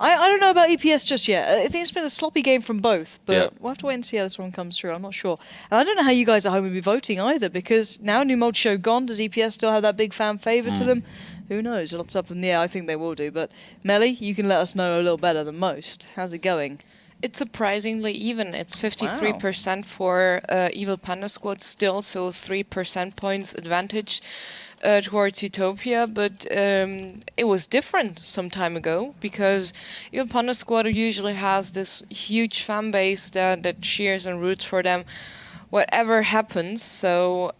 I don't know about EPS just yet. I think it's been a sloppy game from both, but we'll have to wait and see how this one comes through. I'm not sure. And I don't know how you guys at home will be voting either, because now new multi-show gone, does EPS still have that big fan favourite to them? Who knows? Lots up in the air. I think they will do. But Melly, you can let us know a little better than most. How's it going? It's surprisingly even. It's 53% for Evil Panda Squad still, so 3 percent points advantage towards Utopia. But it was different some time ago, because Evil Panda Squad usually has this huge fan base that cheers and roots for them whatever happens. So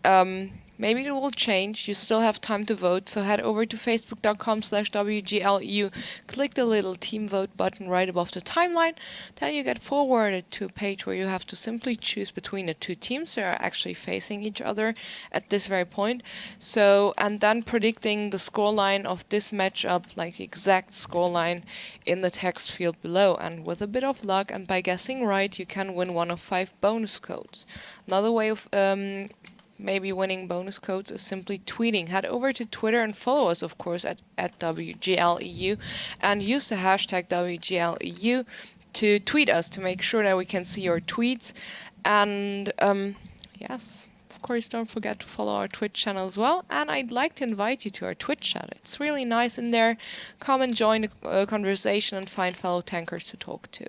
maybe it will change. You still have time to vote, so head over to facebook.com/WGLEU, click the little team vote button right above the timeline, then you get forwarded to a page where you have to simply choose between the 2 teams that are actually facing each other at this very point. So, and then predicting the scoreline of this matchup, like the exact scoreline in the text field below. And with a bit of luck and by guessing right, you can win one of 5 bonus codes. Another way of maybe winning bonus codes is simply tweeting. Head over to Twitter and follow us, of course, at WGLEU, and use the hashtag WGLEU to tweet us to make sure that we can see your tweets. And yes, of course, don't forget to follow our Twitch channel as well. And I'd like to invite you to our Twitch chat. It's really nice in there. Come and join the conversation and find fellow tankers to talk to.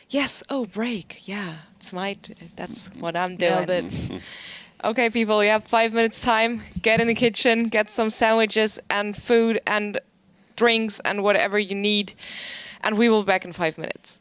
Yes, break. Yeah, that's what I'm doing. Okay, people, you have 5 minutes time. Get in the kitchen, get some sandwiches and food and drinks and whatever you need. And we will be back in 5 minutes.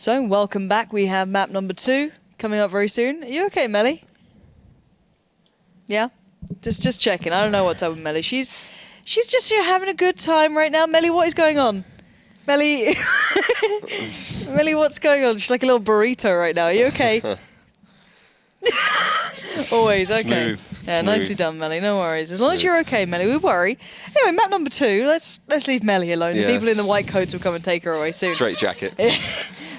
So, welcome back. We have map number 2 coming up very soon. Are you okay, Melly? Yeah? Just checking. I don't know what's up with Melly. She's just here having a good time right now. Melly, what is going on? Melly, Melly, what's going on? She's like a little burrito right now. Are you okay? Always okay. Smooth. Yeah, Smooth. nicely done, Melly. No worries. As long as you're okay, Melly, we worry. Anyway, map number 2. Let's leave Melly alone. Yeah. The people in the white coats will come and take her away soon. Straight jacket.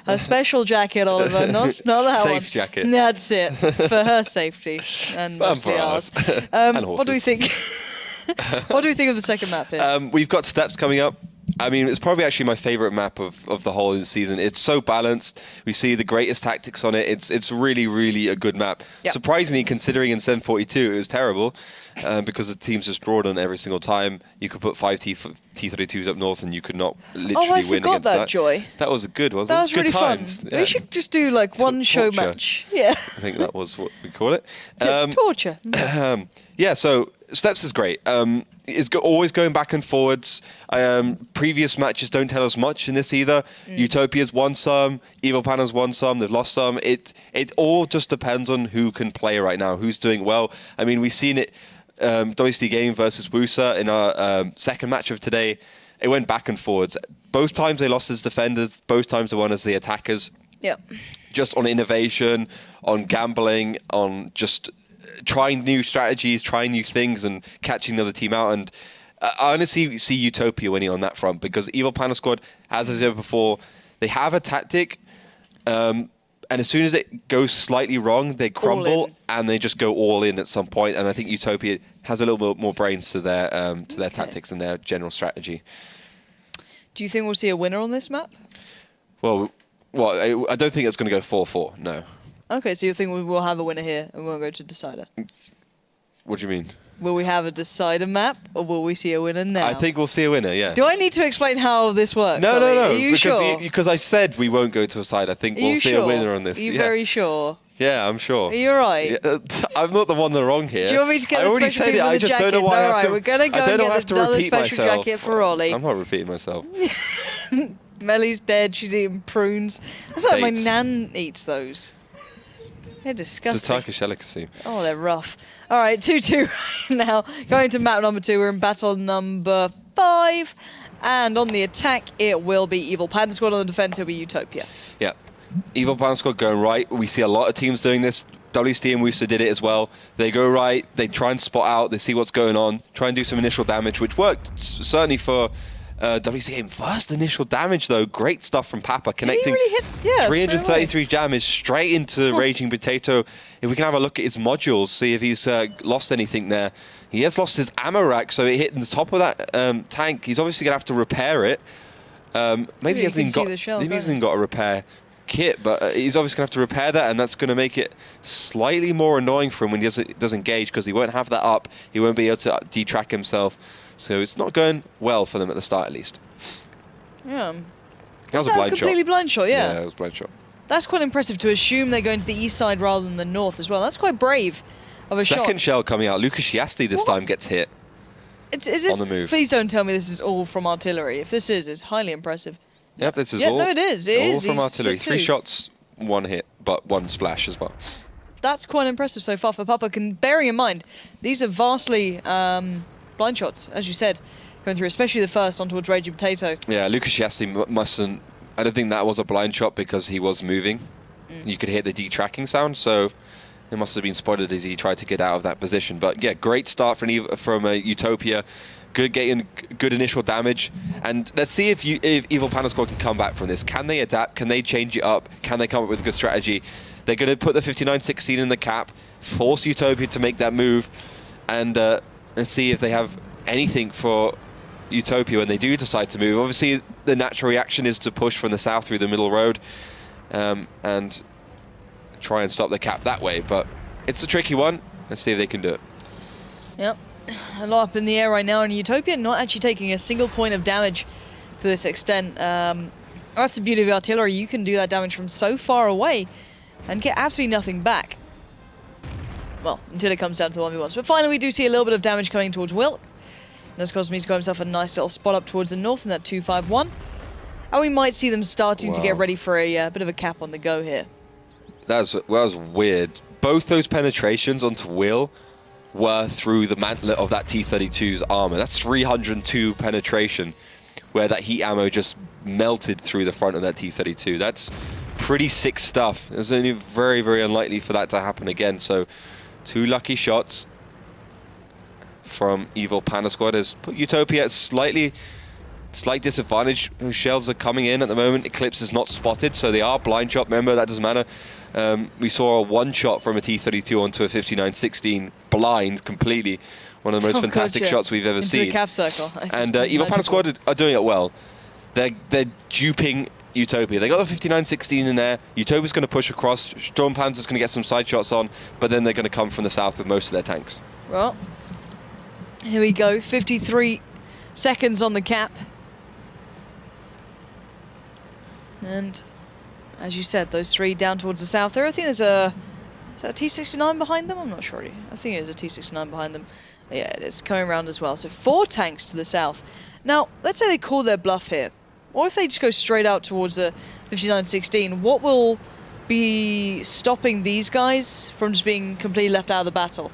A special jacket, Oliver. Not that one. Safe jacket. That's it. For her safety and mostly for ours. ours. And What do we horses. think? What do we think of the second map here? We've got steps coming up. I mean, it's probably actually my favorite map of the whole season. It's so balanced. We see the greatest tactics on it. It's really, really a good map. Yep. Surprisingly, considering in 742 it was terrible because the teams just drawed on every single time. You could put 5 T32s up north and you could not literally I win forgot against that, Joy. That was a good one. That was good really times. fun. Yeah. We should just do like one show Torture. match. Yeah. I think that was what we call it. Torture. Yeah, so steps is great. It's always going back and forwards. Previous matches don't tell us much in this either. Utopia's won some, Evil Pana's won some, they've lost some. It all just depends on who can play right now, who's doing well. I mean, we've seen it, WC Game versus Wusa in our second match of today. It went back and forwards. Both times they lost as defenders, both times they won as the attackers. Yeah. Just on innovation, on gambling, on just trying new strategies, trying new things, and catching the other team out. And I honestly see Utopia winning on that front because Evil Panda Squad, as I said before, they have a tactic, and as soon as it goes slightly wrong, they crumble and they just go all in at some point. And I think Utopia has a little bit more brains to their tactics and their general strategy. Do you think we'll see a winner on this map? Well, I don't think it's going to go 4-4. No. Okay, so you think we will have a winner here and we'll go to decider? What do you mean? Will we have a decider map or will we see a winner now? I think we'll see a winner, yeah. Do I need to explain how this works? No. Are you sure? Because I said we won't go to a side. I think we'll see a winner on this. Are you very sure? Yeah, I'm sure. Are you right? Yeah, I'm not the one that's wrong here. Do you want me to get I the already special said people it. I with the just jackets? don't know why I have Alright, to. we're going to go I don't and know get I have to another repeat special myself. jacket for Ollie. I'm not repeating myself. Melly's dead. She's eating prunes. That's like my Dates. nan eats those. They're It's a disgusting. Turkish delicacy. Oh, they're rough. All right, 2-2 right now. Going to map number 2. We're in battle number 5. And on the attack, it will be Evil Panda Squad. On the defense, it'll be Utopia. Yeah. Evil Panda Squad going right. We see a lot of teams doing this. WST and Wusa did it as well. They go right. They try and spot out. They see what's going on. Try and do some initial damage, which worked certainly for WCM. First initial damage, though. Great stuff from Papa. Connecting really hit? Yeah, 333 damage straight into Raging Potato. If we can have a look at his modules, see if he's lost anything there. He has lost his ammo rack, so it hit in the top of that tank. He's obviously going to have to repair it. Maybe he hasn't even got a repair kit, but he's obviously going to have to repair that, and that's going to make it slightly more annoying for him when he does engage, because he won't have that up. He won't be able to detrack himself. So it's not going well for them at the start, at least. Yeah. That was a blind shot. Completely blind shot, yeah. Yeah, it was a blind shot. That's quite impressive to assume they're going to the east side rather than the north as well. That's quite brave of a shot. Second shell coming out. Lucas Shiasti this time gets hit. Is this, on the move. Please don't tell me this is all from artillery. If this is, it's highly impressive. Yep, this is yeah, all. No, it is. It all is. from He's artillery. hit 3 two. shots, 1 hit, but 1 splash as well. That's quite impressive so far for Papa. Bearing in mind, these are vastly blind shots, as you said, going through, especially the first on towards Raging Potato. Yeah, Lucas Shiasti mustn't. I don't think that was a blind shot because he was moving. You could hear the detracking sound, so it must have been spotted as he tried to get out of that position. But yeah, great start from Utopia. Getting good initial damage, and let's see if Evil Panda Squad can come back from this. Can they adapt? Can they change it up? Can they come up with a good strategy? They're going to put the 59-16 in the cap, force Utopia to make that move, and see if they have anything for Utopia when they do decide to move. Obviously, the natural reaction is to push from the south through the middle road and try and stop the cap that way. But it's a tricky one. Let's see if they can do it. Yep. A lot up in the air right now, and Utopia not actually taking a single point of damage to this extent. That's the beauty of artillery. You can do that damage from so far away and get absolutely nothing back. Well, until it comes down to the 1v1s. But finally, we do see a little bit of damage coming towards Wilk. And this caused me to go himself a nice little spot up towards the north in that 251. And we might see them starting to get ready for a bit of a cap on the go here. That was weird. Both those penetrations onto Will were through the mantlet of that T-32's armor. That's 302 penetration, where that heat ammo just melted through the front of that T-32. That's pretty sick stuff. It's only very, very unlikely for that to happen again. So 2 lucky shots from Evil Panda Squad has put Utopia at slight disadvantage. Those shells are coming in at the moment. Eclipse is not spotted, so they are blind shot. Remember, that doesn't matter. We saw a 1 shot from a T-32 onto a 59-16 blind completely. One of the most fantastic shots we've ever seen. The cap circle. And Evil Panda Squad are doing it well. They're duping Utopia. They got the 59-16 in there. Utopia's going to push across. Storm Panzer's going to get some side shots on, but then they're going to come from the south with most of their tanks. Well, here we go. 53 seconds on the cap. And as you said, those 3 down towards the south there. I think there's is that a T-69 behind them? I'm not sure. I think it is a T-69 behind them. Yeah, it is coming around as well. So 4 tanks to the south. Now, let's say they call their bluff here. Or if they just go straight out towards a 59-16, what will be stopping these guys from just being completely left out of the battle?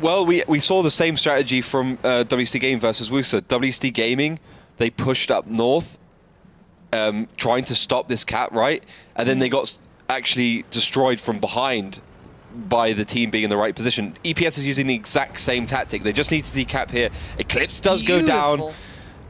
Well, we saw the same strategy from WST Gaming versus Wusa. WST Gaming, they pushed up north, trying to stop this cap, right? And then they got actually destroyed from behind by the team being in the right position. EPS is using the exact same tactic. They just need to decap here. Eclipse does go down.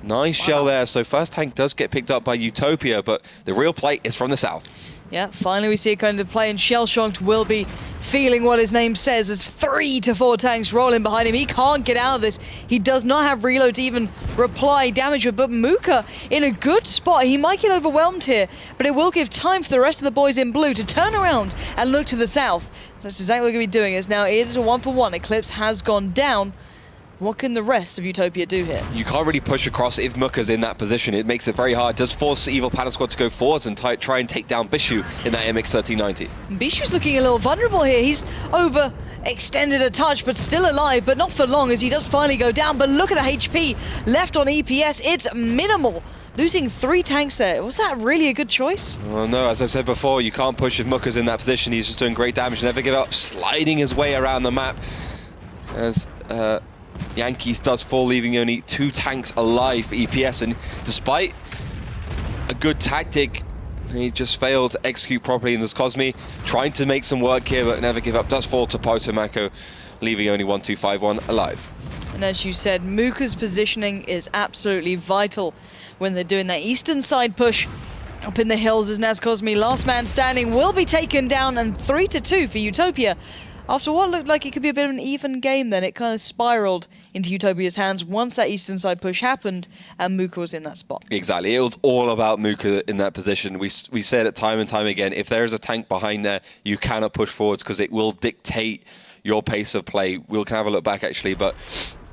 Nice shell there. So first tank does get picked up by Utopia, but the real play is from the south. Yeah, finally we see a kind of play, and Shellshocked will be feeling what his name says as 3 to 4 tanks rolling behind him. He can't get out of this. He does not have reload to even reply damage with, but Mooka in a good spot. He might get overwhelmed here, but it will give time for the rest of the boys in blue to turn around and look to the south. That's exactly what we're going to be doing. As now it is a 1-for-1. Eclipse has gone down. What can the rest of Utopia do here? You can't really push across if Mooka's in that position. It makes it very hard. Does force Evil Panda Squad to go forwards and try and take down Bishu in that MX-1390. Bishu's looking a little vulnerable here. He's overextended a touch, but still alive, but not for long as he does finally go down. But look at the HP left on EPS. It's minimal. Losing 3 tanks there. Was that really a good choice? Well, no, as I said before, you can't push if Mooka's in that position. He's just doing great damage. Never give up, sliding his way around the map. As Yankees does fall, leaving only 2 tanks alive for EPS, and despite a good tactic, he just failed to execute properly. And there's Cosme trying to make some work here, but never give up. Does fall to Potomako, leaving only 1251 alive. And as you said, Mooka's positioning is absolutely vital when they're doing that eastern side push up in the hills. As Naz Cosme, last man standing, will be taken down, and 3 to 2 for Utopia. After what looked like it could be a bit of an even game, then it kind of spiraled into Utopia's hands once that eastern side push happened and Mooka was in that spot. Exactly. It was all about Mooka in that position. We said it time and time again, if there is a tank behind there, you cannot push forwards because it will dictate your pace of play. We'll have a look back actually, but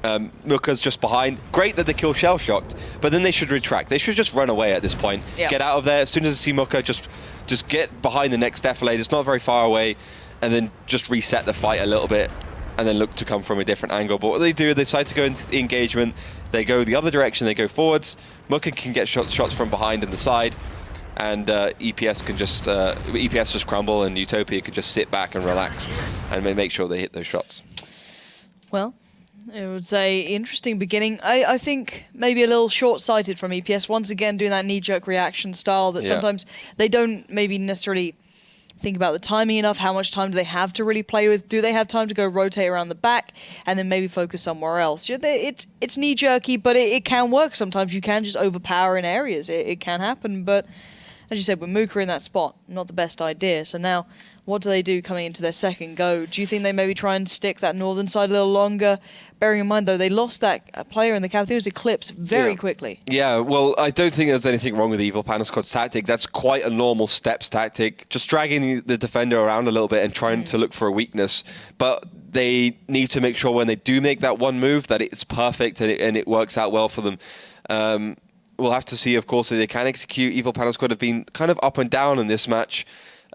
Mooka's just behind. Great that they kill Shell Shocked, but then they should retract. They should just run away at this point. Yep. Get out of there. As soon as they see Mooka, just get behind the next defilade. It's not very far away. And then just reset the fight a little bit and then look to come from a different angle. But what they do, they decide to go into the engagement. They go the other direction, they go forwards. Mooka can get shots from behind and the side. And EPS can just crumble, and Utopia can just sit back and relax and make sure they hit those shots. Well, it was a interesting beginning. I think maybe a little short-sighted from EPS. Once again, doing that knee-jerk reaction style that sometimes they don't maybe necessarily think about the timing enough. How much time do they have to really play with? Do they have time to go rotate around the back and then maybe focus somewhere else? It's knee-jerky, but it can work. Sometimes you can just overpower in areas. It can happen, but as you said, with Mooka in that spot, not the best idea. So now, what do they do coming into their second go? Do you think they maybe try and stick that northern side a little longer? Bearing in mind, though, they lost that player in the cap. I think it was Eclipse very quickly. Yeah, well, I don't think there's anything wrong with Evil Panda Squad's tactic. That's quite a normal steps tactic. Just dragging the defender around a little bit and trying to look for a weakness. But they need to make sure when they do make that one move that it's perfect and it works out well for them. We'll have to see, of course, if they can execute. Evil Panda Squad have been kind of up and down in this match.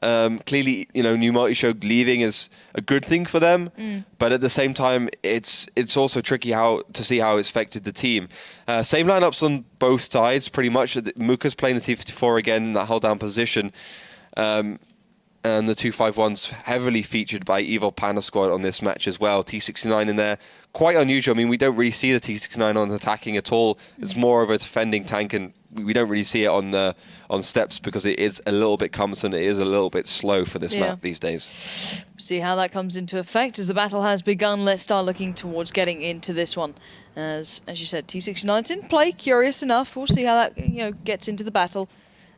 Clearly, New Multishow leaving is a good thing for them, but at the same time, it's also tricky to see how it's affected the team. Same lineups on both sides, pretty much. Muka's playing the T54 again in that hold down position, and the 251's heavily featured by Evil Panda Squad on this match as well. T69 in there, quite unusual. I mean, we don't really see the T69 on attacking at all. It's more of a defending tank, and we don't really see it on steps because it is a little bit cumbersome. It is a little bit slow for this map these days. See how that comes into effect as the battle has begun. Let's start looking towards getting into this one. As you said, T69's in play. Curious enough. We'll see how that gets into the battle.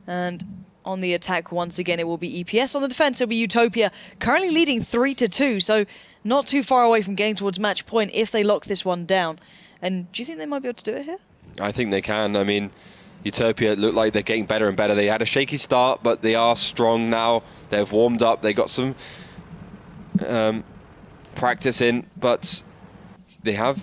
And on the attack once again, it will be EPS. On the defense, it'll be Utopia, currently leading 3-2. So not too far away from getting towards match point if they lock this one down. And do you think they might be able to do it here? I think they can. I mean, Utopia look like they're getting better and better. They had a shaky start, but they are strong now. They've warmed up. They got some practice in, but they have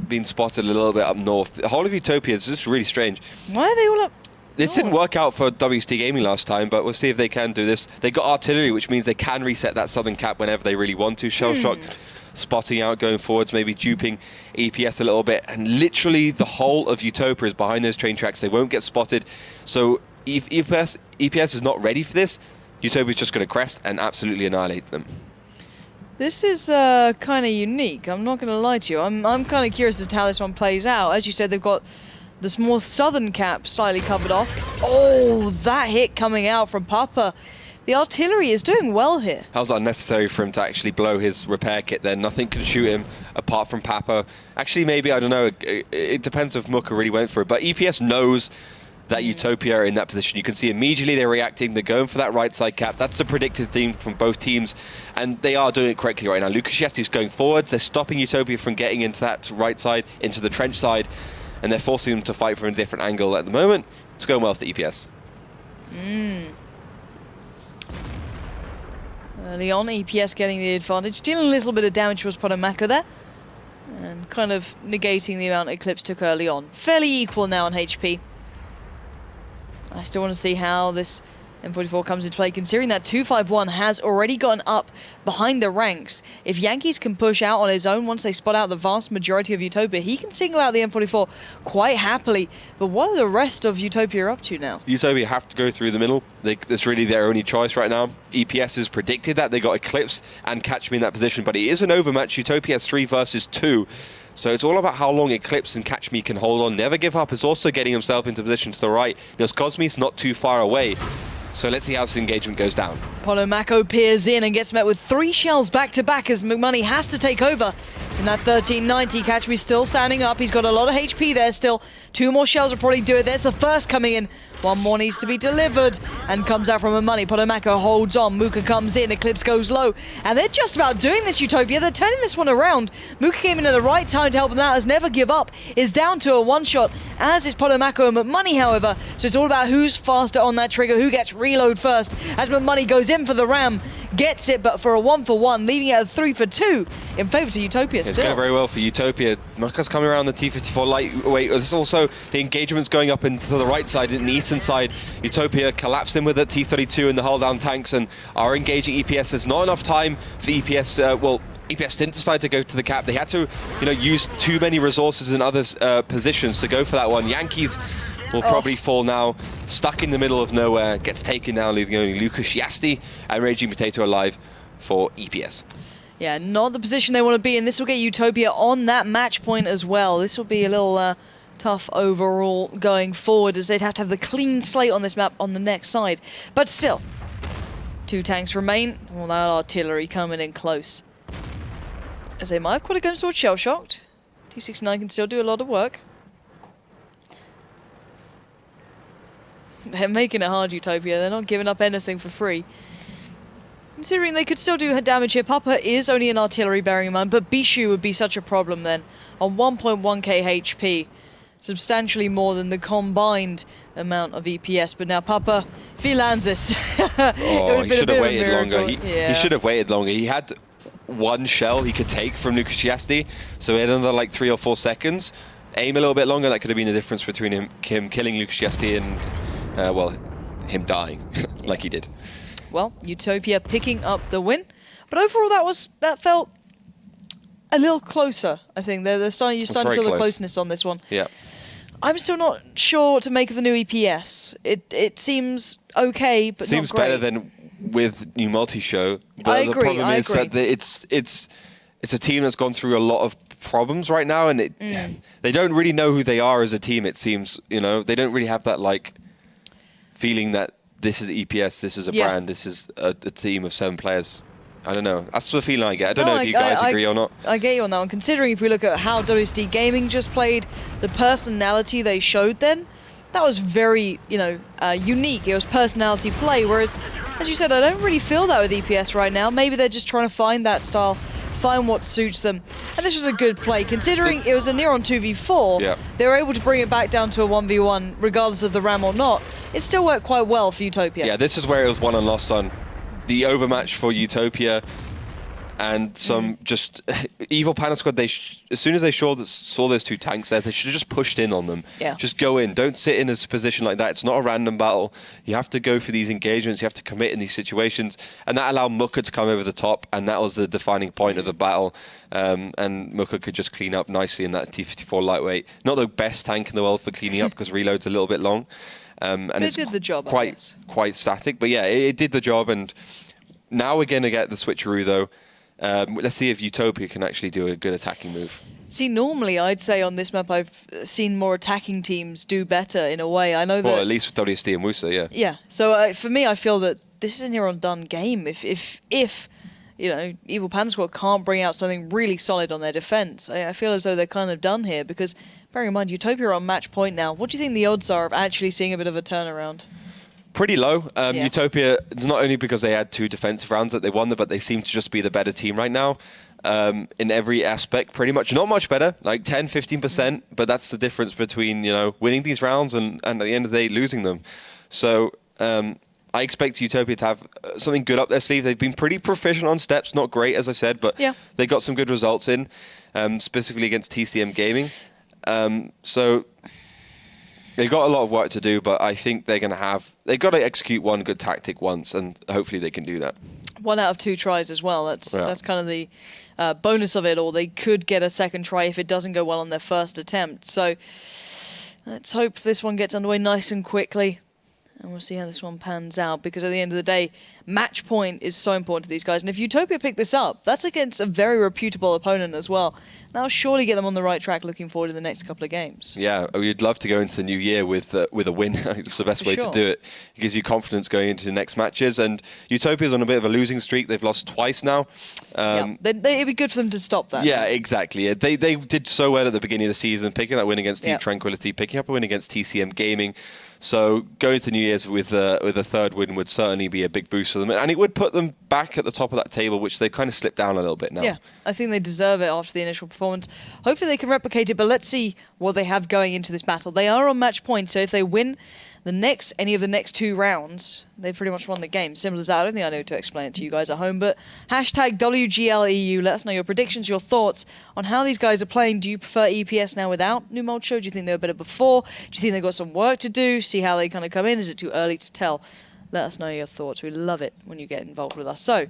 been spotted a little bit up north. The whole of Utopia is just really strange. Why are they all up? This didn't work out for WST Gaming last time, but we'll see if they can do this. They got artillery, which means they can reset that southern cap whenever they really want to. Shell shock, spotting out, going forwards, maybe duping EPS a little bit. And literally the whole of Utopia is behind those train tracks. They won't get spotted. So if EPS is not ready for this, Utopia's just going to crest and absolutely annihilate them. This is kind of unique. I'm not going to lie to you. I'm kind of curious as to how this one plays out. As you said, they've got this more southern cap slightly covered off. Oh, that hit coming out from Papa. The artillery is doing well here. How's that necessary for him to actually blow his repair kit then? Nothing can shoot him apart from Papa. Actually, maybe, I don't know. It depends if Muka really went for it. But EPS knows that Utopia are in that position. You can see immediately they're reacting. They're going for that right side cap. That's the predicted theme from both teams. And they are doing it correctly right now. Lukashevsky's going forwards. They're stopping Utopia from getting into that right side, into the trench side. And they're forcing them to fight from a different angle at the moment. It's going well for the EPS. Early on, EPS getting the advantage. Dealing a little bit of damage was Prokhorovka there. And kind of negating the amount Eclipse took early on. Fairly equal now on HP. I still want to see how this M44 comes into play, considering that 251 has already gotten up behind the ranks. If Yankees can push out on his own once they spot out the vast majority of Utopia, he can single out the M44 quite happily. But what are the rest of Utopia up to now? Utopia have to go through the middle. That's really their only choice right now. EPS has predicted that. They got Eclipse and Catch Me in that position, but it is an overmatch. Utopia has 3 versus 2. So it's all about how long Eclipse and Catch Me can hold on. Never Give Up is also getting himself into position to the right. Because Cosme's not too far away. So let's see how this engagement goes down. Prokhorovka peers in and gets met with 3 shells back-to-back as McMoney has to take over. In that 1390, Catch Me still standing up. He's got a lot of HP there still. 2 more shells will probably do it. There's the first coming in. 1 more needs to be delivered and comes out from McMoney. Prokhorovka holds on. Muka comes in. Eclipse goes low. And they're just about doing this, Utopia. They're turning this one around. Muka came in at the right time to help them out as Never Give Up is down to a 1-shot, as is Prokhorovka and McMoney, however. So it's all about who's faster on that trigger, who gets reload first. As McMoney goes in for the ram, gets it, but for a 1-for-1, leaving it at 3-for-2 in favour to Utopia still. It's going very well for Utopia. Muka's coming around the T54 lightweight. There's also the engagement's going up into the right side, in the eastern side. Utopia collapsed in with the T32 and the hull down tanks and are engaging EPS. There's not enough time for EPS. EPS didn't decide to go to the cap. They had to, use too many resources in other positions to go for that one. Yankees will probably fall now, stuck in the middle of nowhere, gets taken down, leaving only Lukashevsky and Raging Potato alive for EPS. Yeah, not the position they want to be in. This will get Utopia on that match point as well. This will be a little tough overall going forward, as they'd have to have the clean slate on this map on the next side. But still, 2 tanks remain. Well, that artillery coming in close, as they might have caught a glimpse towards Shell Shocked. T69 can still do a lot of work. They're making it hard, Utopia. They're not giving up anything for free. Considering they could still do damage here. Papa is only an artillery, bearing in mind, but Bishu would be such a problem then. On 1.1k HP. Substantially more than the combined amount of EPS. But now Papa, if he lands this, he should have waited longer. He should have waited longer. He had 1 shell he could take from Lukashevsky, so he had another 3 or 4 seconds. Aim a little bit longer, that could have been the difference between him killing Lukashevsky and him dying like he did. well, Utopia picking up the win. But overall, that felt a little closer. I think you're starting to feel the closeness on this one. Yeah. I'm still not sure what to make of the new EPS. It seems okay, but seems not great. Better than with new multi-show. But I the agree, problem is that it's a team that's gone through a lot of problems right now, and they don't really know who they are as a team. It seems, they don't really have that like feeling that this is EPS, this is a brand, this is a team of 7 players. I don't know. That's the feeling I get. I don't know if you guys agree or not. I get you on that one. Considering if we look at how WSD Gaming just played, the personality they showed then, that was very, unique. It was personality play. Whereas, as you said, I don't really feel that with EPS right now. Maybe they're just trying to find that style, find what suits them. And this was a good play. Considering it was a near on 2v4, they were able to bring it back down to a 1v1, regardless of the RAM or not. It still worked quite well for Utopia. Yeah, this is where it was won and lost on. The overmatch for Utopia and some just evil Panda Squad. As soon as they saw those 2 tanks there, they should have just pushed in on them. Yeah. Just go in. Don't sit in a position like that. It's not a random battle. You have to go for these engagements. You have to commit in these situations, and that allowed Muka to come over the top, and that was the defining point of the battle. And Muka could just clean up nicely in that T-54 lightweight. Not the best tank in the world for cleaning up because reload's a little bit long. And it did the job, quite static, but yeah, it did the job. And now we're going to get the switcheroo, though. Let's see if Utopia can actually do a good attacking move. See, normally I'd say on this map I've seen more attacking teams do better in a way. I know that. Well, at least with WSD and Musa, yeah. Yeah. So for me, I feel that this is a near on done game. If Evil Panda Squad can't bring out something really solid on their defense, I feel as though they're kind of done here because. Bearing in mind, Utopia are on match point now. What do you think the odds are of actually seeing a bit of a turnaround? Pretty low. Utopia, not only because they had 2 defensive rounds that they won, but they seem to just be the better team right now in every aspect, pretty much. Not much better, like 10, 15%, but that's the difference between, winning these rounds and at the end of the day, losing them. So I expect Utopia to have something good up their sleeve. They've been pretty proficient on steps, not great, as I said, but they got some good results in, specifically against TCM Gaming. So they've got a lot of work to do, but I think they've got to execute one good tactic once, and hopefully they can do that. 1 out of 2 tries as well. That's kind of the bonus of it all. They could get a second try if it doesn't go well on their first attempt. So let's hope this one gets underway nice and quickly. And we'll see how this one pans out, because at the end of the day, match point is so important to these guys. And if Utopia pick this up, that's against a very reputable opponent as well. That'll surely get them on the right track looking forward to the next couple of games. Yeah, we'd love to go into the new year with a win. It's the best way to do it. It gives you confidence going into the next matches. And Utopia's on a bit of a losing streak. They've lost twice now. It'd be good for them to stop that. Yeah, exactly. They did so well at the beginning of the season, picking that win against Deep Tranquility, picking up a win against TCM Gaming. So going to New Year's with a third win would certainly be a big boost for them, and it would put them back at the top of that table, which they've kind of slipped down a little bit now. Yeah, I think they deserve it after the initial performance. Hopefully they can replicate it, but let's see what they have going into this battle. They are on match point, so if they win any of the next 2 rounds, they've pretty much won the game. Simple as that. I don't think I know to explain it to you guys at home, but hashtag WGLEU. Let us know your predictions, your thoughts on how these guys are playing. Do you prefer EPS now without new mold show? Do you think they were better before? Do you think they've got some work to do? See how they kind of come in? Is it too early to tell? Let us know your thoughts. We love it when you get involved with us. So,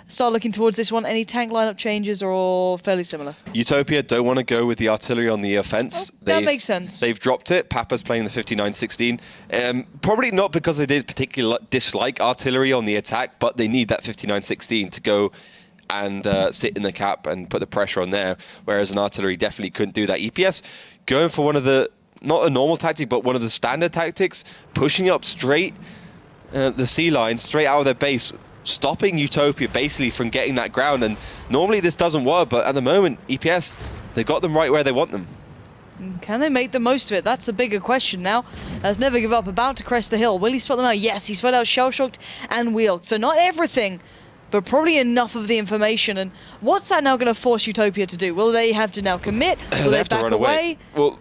start looking towards this one. Any tank lineup changes or fairly similar? Utopia don't want to go with the artillery on the offense. That makes sense. They've dropped it. Papa's playing the 59-16. Probably not because they did particularly dislike artillery on the attack, but they need that 59-16 to go and sit in the cap and put the pressure on there, whereas an artillery definitely couldn't do that. EPS going for one of the, not a normal tactic, but one of the standard tactics, pushing up straight the C line straight out of their base, stopping Utopia basically from getting that ground. And normally this doesn't work, but at the moment, EPS, they've got them right where they want them. Can they make the most of it? That's the bigger question now. As Never Give Up about to crest the hill. Will he spot them out? Yes, he spot out Shell Shocked and Wheeled. So not everything, but probably enough of the information. And what's that now going to force Utopia to do? Will they have to now commit? Will they back away? Well,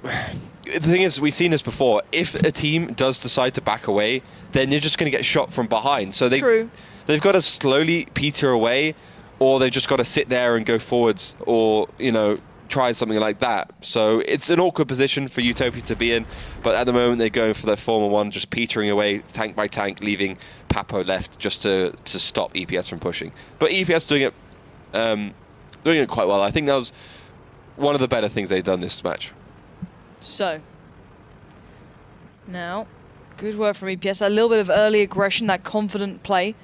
the thing is, we've seen this before. If a team does decide to back away, then you're just going to get shot from behind. So they've got to slowly peter away, or they've just got to sit there and go forwards, or try something like that. So it's an awkward position for Utopia to be in, but at the moment they're going for their Formula 1, just petering away tank by tank, leaving Papo left just to stop EPS from pushing. But EPS doing it quite well. I think that was one of the better things they've done this match. So, now, good work from EPS. A little bit of early aggression, that confident play.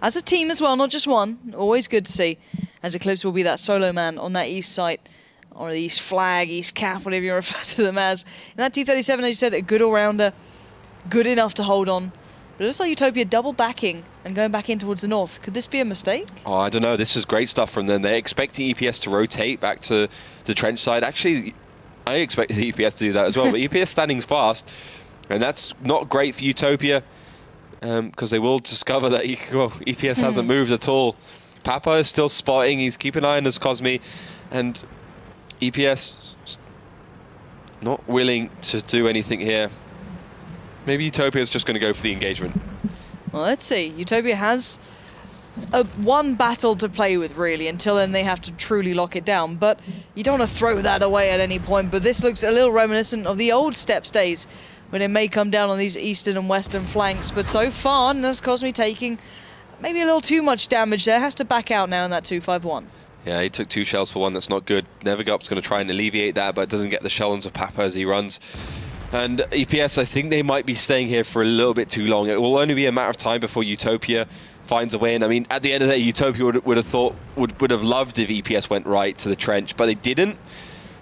As a team as well, not just one. Always good to see. As Eclipse will be that solo man on that east site, or the east flag, east cap, whatever you refer to them as. And that T-37, as you said, a good all-rounder. Good enough to hold on. But it looks like Utopia double backing and going back in towards the north. Could this be a mistake? Oh, I don't know. This is great stuff from them. They're expecting EPS to rotate back to the trench side. Actually, I expected EPS to do that as well, but EPS standing's fast. And that's not great for Utopia, because they will discover that EPS hasn't moved at all. Papa is still spotting. He's keeping an eye on his Cosme, and EPS not willing to do anything here. Maybe Utopia is just going to go for the engagement. Well, let's see. Utopia has one battle to play with, really. Until then, they have to truly lock it down. But you don't want to throw that away at any point. But this looks a little reminiscent of the old Steps days, when it may come down on these eastern and western flanks. But so far, that's Cosme taking maybe a little too much damage there. Has to back out now in that 251. Yeah, he took 2 shells for 1. That's not good. Nevergup's going to try and alleviate that, but doesn't get the shell onto Papa as he runs. And EPS, I think they might be staying here for a little bit too long. It will only be a matter of time before Utopia finds a win. I mean, at the end of the day, Utopia would have loved if EPS went right to the trench, but they didn't.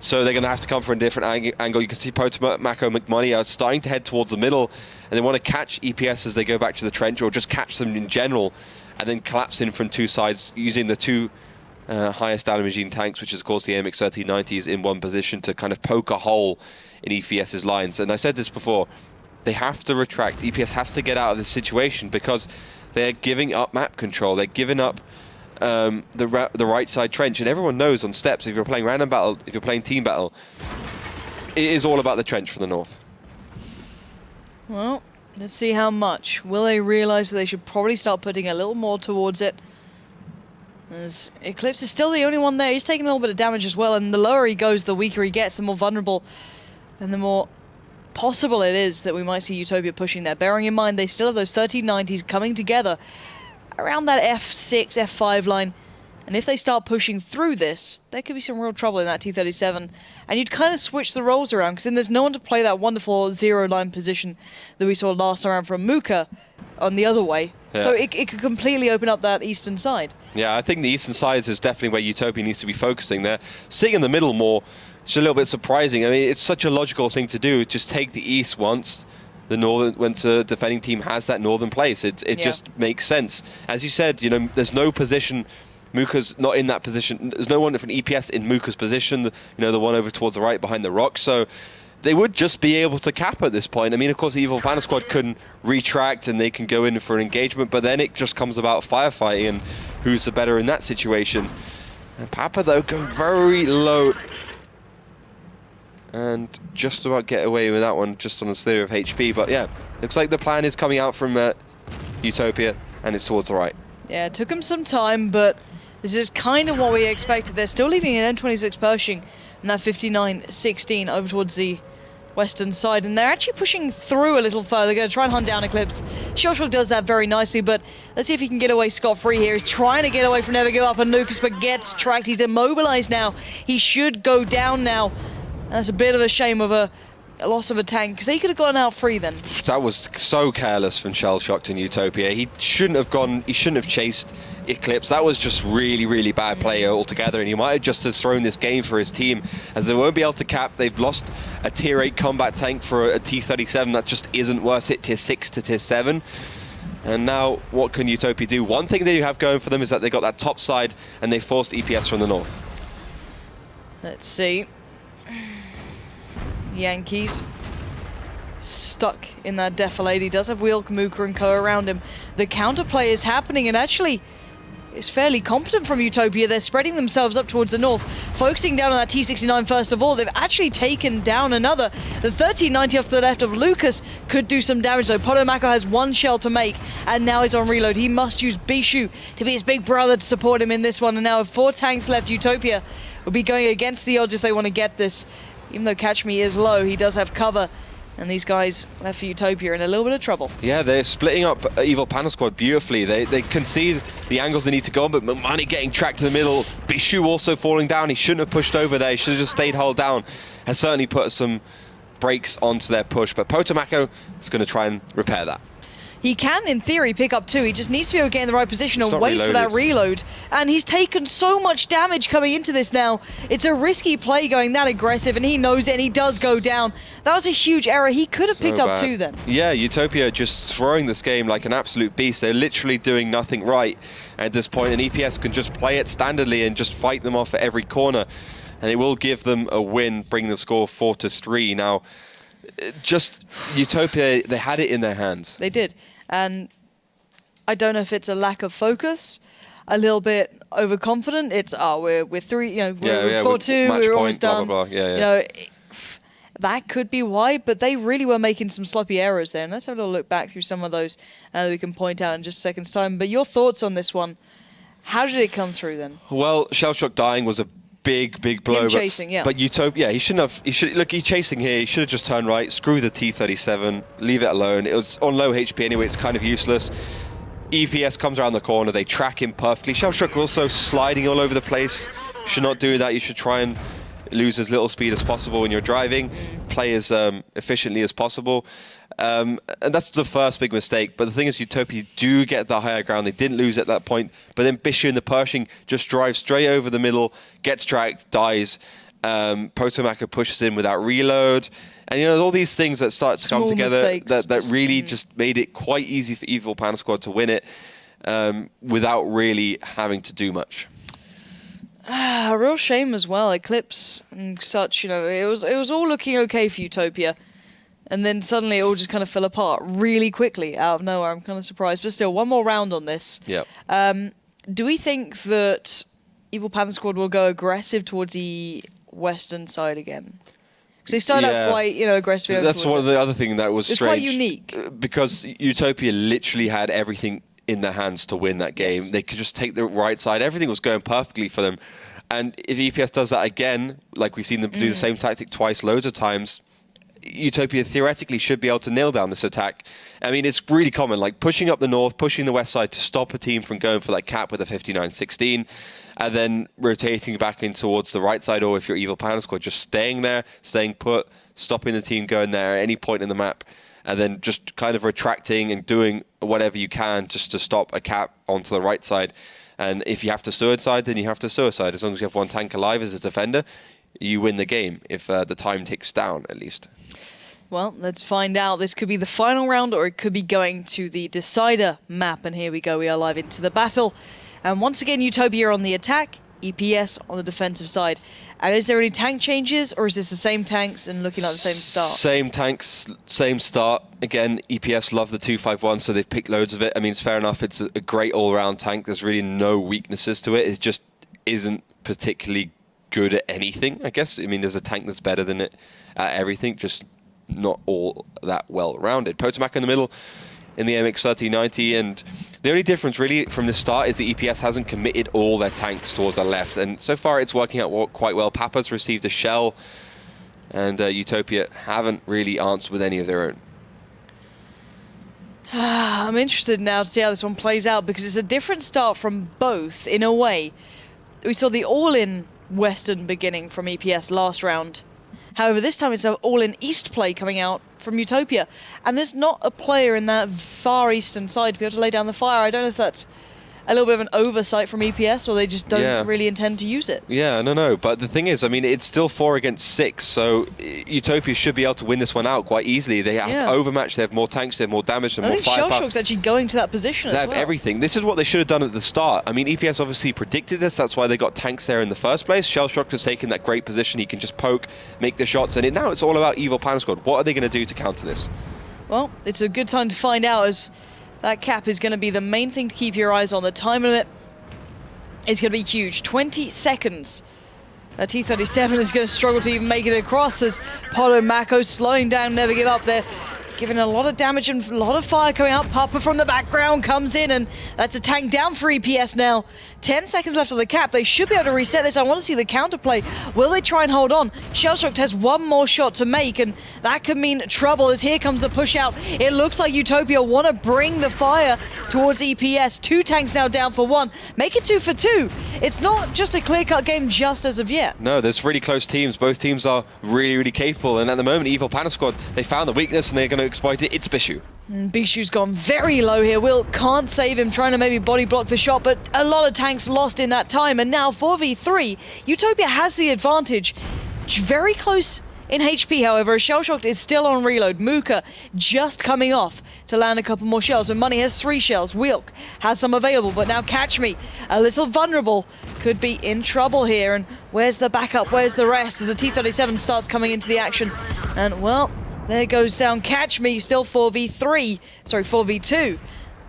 So they're going to have to come from a different angle. You can see Potomaco McMoney are starting to head towards the middle, and they want to catch EPS as they go back to the trench, or just catch them in general, and then collapse in from 2 sides using the 2 highest damaging tanks, which is of course the AMX 1390s, in one position to kind of poke a hole in EPS's lines. And I said this before, they have to retract. EPS has to get out of this situation because they're giving up map control. They're giving up the right side trench, and everyone knows on Steps, if you're playing random battle, if you're playing team battle, it is all about the trench from the north. Well, let's see how much. Will they realize that they should probably start putting a little more towards it? As Eclipse is still the only one there. He's taking a little bit of damage as well, and the lower he goes, the weaker he gets, the more vulnerable and the more possible it is that we might see Utopia pushing there. Bearing in mind they still have those 1390s coming together around that F6, F5 line. And if they start pushing through this, there could be some real trouble in that T-37. And you'd kind of switch the roles around, because then there's no one to play that wonderful zero-line position that we saw last round from Muka on the other way. Yeah. So it could completely open up that eastern side. Yeah, I think the eastern side is definitely where Utopia needs to be focusing there. Sitting in the middle more, it's a little bit surprising. I mean, it's such a logical thing to do. Just take the east once the northern, when the defending team has that northern place. It just makes sense. As you said, there's no position. Muka's not in that position. There's no one from EPS in Muka's position, the one over towards the right behind the rock. So they would just be able to cap at this point. I mean, of course, the Evil Banner Squad can retract and they can go in for an engagement, but then it just comes about firefighting and who's the better in that situation. And Papa, though, go very low and just about get away with that one, just on a slither of HP. But yeah, looks like the plan is coming out from Utopia, and it's towards the right. Yeah, it took them some time, but this is kind of what we expected. They're still leaving an M26 Pershing and that 59-16 over towards the western side, and they're actually pushing through a little further. They're going to try and hunt down Eclipse. Shellshock does that very nicely, but let's see if he can get away scot-free here. He's trying to get away from Never Give Up and Lucas, but gets tracked. He's immobilized now. He should go down now. That's a bit of a shame of a loss of a tank, because he could have gotten out free then. That was so careless from Shellshock in Utopia. He shouldn't have chased Eclipse. That was just really, really bad play altogether, and he might have just thrown this game for his team, as they won't be able to cap. They've lost a tier 8 combat tank for a T-37 that just isn't worth it, tier 6 to tier 7. And now what can Utopia do? One thing they have going for them is that they got that top side and they forced EPS from the north. Let's see. Yankees stuck in that defilade. He does have Wheel, Kamuka and Co around him. The counterplay is happening, and actually is fairly competent from Utopia. They're spreading themselves up towards the north, focusing down on that T69 first of all. They've actually taken down another. The 1390 off to the left of Lucas could do some damage though. Potomako has one shell to make, and now he's on reload. He must use Bishu to be his big brother to support him in this one. And now with 4 tanks left, Utopia will be going against the odds if they want to get this. Even though Catch Me is low, he does have cover. And these guys left for Utopia in a little bit of trouble. Yeah, they're splitting up Evil Panda Squad beautifully. They can see the angles they need to go on, but Momani getting tracked to the middle. Bishu also falling down. He shouldn't have pushed over there. He should have just stayed hull down. Has certainly put some brakes onto their push, but Potomako is going to try and repair that. He can, in theory, pick up 2. He just needs to be able to get in the right position and wait for that reload. And he's taken so much damage coming into this now. It's a risky play going that aggressive, and he knows it, and he does go down. That was a huge error. He could have picked up 2 then. Yeah, Utopia just throwing this game like an absolute beast. They're literally doing nothing right at this point, and EPS can just play it standardly and just fight them off at every corner. And it will give them a win, bringing the score 4-3. Now, just Utopia, they had it in their hands. They did. And I don't know if it's a lack of focus, a little bit overconfident. It's, we're 3, we're 4-2, we're almost done. Blah, blah, blah. That could be why, but they really were making some sloppy errors there. And let's have a little look back through some of those we can point out in just a second's time. But your thoughts on this one, how did it come through then? Well, Shellshock dying was a big blow. Him chasing, yeah. But Utopia, he shouldn't have. Look, he's chasing here. He should have just turned right. Screw the T37. Leave it alone. It was on low HP anyway. It's kind of useless. EPS comes around the corner. They track him perfectly. Shellshock also sliding all over the place. You should not do that. You should try and lose as little speed as possible when you're driving. Play as efficiently as possible. And that's the first big mistake. But the thing is, Utopia do get the higher ground. They didn't lose at that point. But then Bishu and the Pershing just drives straight over the middle, gets tracked, dies. Potomako pushes in without reload. And, all these things that start to come together that really just made it quite easy for Evil Panda Squad to win it without really having to do much. A real shame as well. Eclipse and such, it was all looking okay for Utopia. And then suddenly it all just kind of fell apart really quickly out of nowhere. I'm kind of surprised. But still, one more round on this. Yep. Do we think that Evil Panda Squad will go aggressive towards the western side again? Because they started out quite, aggressive. That's one of the other thing that was strange. It's quite unique. Because Utopia literally had everything in their hands to win that game. Yes. They could just take the right side. Everything was going perfectly for them. And if EPS does that again, like we've seen them do the same tactic twice, loads of times, Utopia theoretically should be able to nail down this attack. I mean, it's really common, like pushing up the north, pushing the west side to stop a team from going for that cap with a 59-16, and then rotating back in towards the right side, or if you're Evil Panda Squad, just staying there, staying put, stopping the team going there at any point in the map, and then just kind of retracting and doing whatever you can just to stop a cap onto the right side. And if you have to suicide, then you have to suicide. As long as you have one tank alive as a defender, you win the game, if the time ticks down, at least. Well, let's find out. This could be the final round, or it could be going to the decider map. And here we go. We are live into the battle. And once again, Utopia on the attack, EPS on the defensive side. And is there any tank changes, or is this the same tanks and looking like the same start? Same tanks, same start. Again, EPS love the 251, so they've picked loads of it. I mean, it's fair enough. It's a great all-round tank. There's really no weaknesses to it. It just isn't particularly good at anything, I guess. I mean, there's a tank that's better than it at everything, just not all that well-rounded. Potomac in the middle in the MX 1390, and the only difference really from the start is the EPS hasn't committed all their tanks towards the left, and so far it's working out quite well. Papa's received a shell, and Utopia haven't really answered with any of their own. I'm interested now to see how this one plays out, because it's a different start from both in a way. We saw the all-in Western beginning from EPS last round. However, this time it's an all-in East play coming out from Utopia. And there's not a player in that far eastern side to be able to lay down the fire. I don't know if that's a little bit of an oversight from EPS, or they just don't really intend to use it. Yeah, no. But the thing is, I mean, it's still 4 against 6, so Utopia should be able to win this one out quite easily. They have overmatched, they have more tanks, they have more damage, they have more firepower. I think Shellshock's actually going to that position as well. They have everything. This is what they should have done at the start. I mean, EPS obviously predicted this, that's why they got tanks there in the first place. Shellshock has taken that great position, he can just poke, make the shots, and now it's all about Evil Panda Squad. What are they going to do to counter this? Well, it's a good time to find out, as that cap is going to be the main thing to keep your eyes on. The time limit is going to be huge. 20 seconds. T37 is going to struggle to even make it across as Polo Mako slowing down, never give up there. Giving a lot of damage and a lot of fire coming out. Papa from the background comes in, and that's a tank down for EPS now. 10 seconds left on the cap. They should be able to reset this. I want to see the counterplay. Will they try and hold on? Shellshocked has one more shot to make, and that could mean trouble as here comes the push out. It looks like Utopia want to bring the fire towards EPS. 2 tanks now down for 1. Make it 2 for 2. It's not just a clear-cut game just as of yet. No, there's really close teams. Both teams are really, really capable, and at the moment, Evil Panda Squad, they found the weakness, and they're going to exploit it. It's Bishu. Bishu's gone very low here. Will can't save him, trying to maybe body block the shot, but a lot of tanks lost in that time. And now 4v3, Utopia has the advantage. Very close in HP, however, as Shellshocked is still on reload. Muka just coming off to land a couple more shells. And Money has 3 shells. Wilk has some available, but now Catch Me, a little vulnerable, could be in trouble here. And where's the backup? Where's the rest? As the T37 starts coming into the action. And, well, there goes down Catch Me, still 4v2.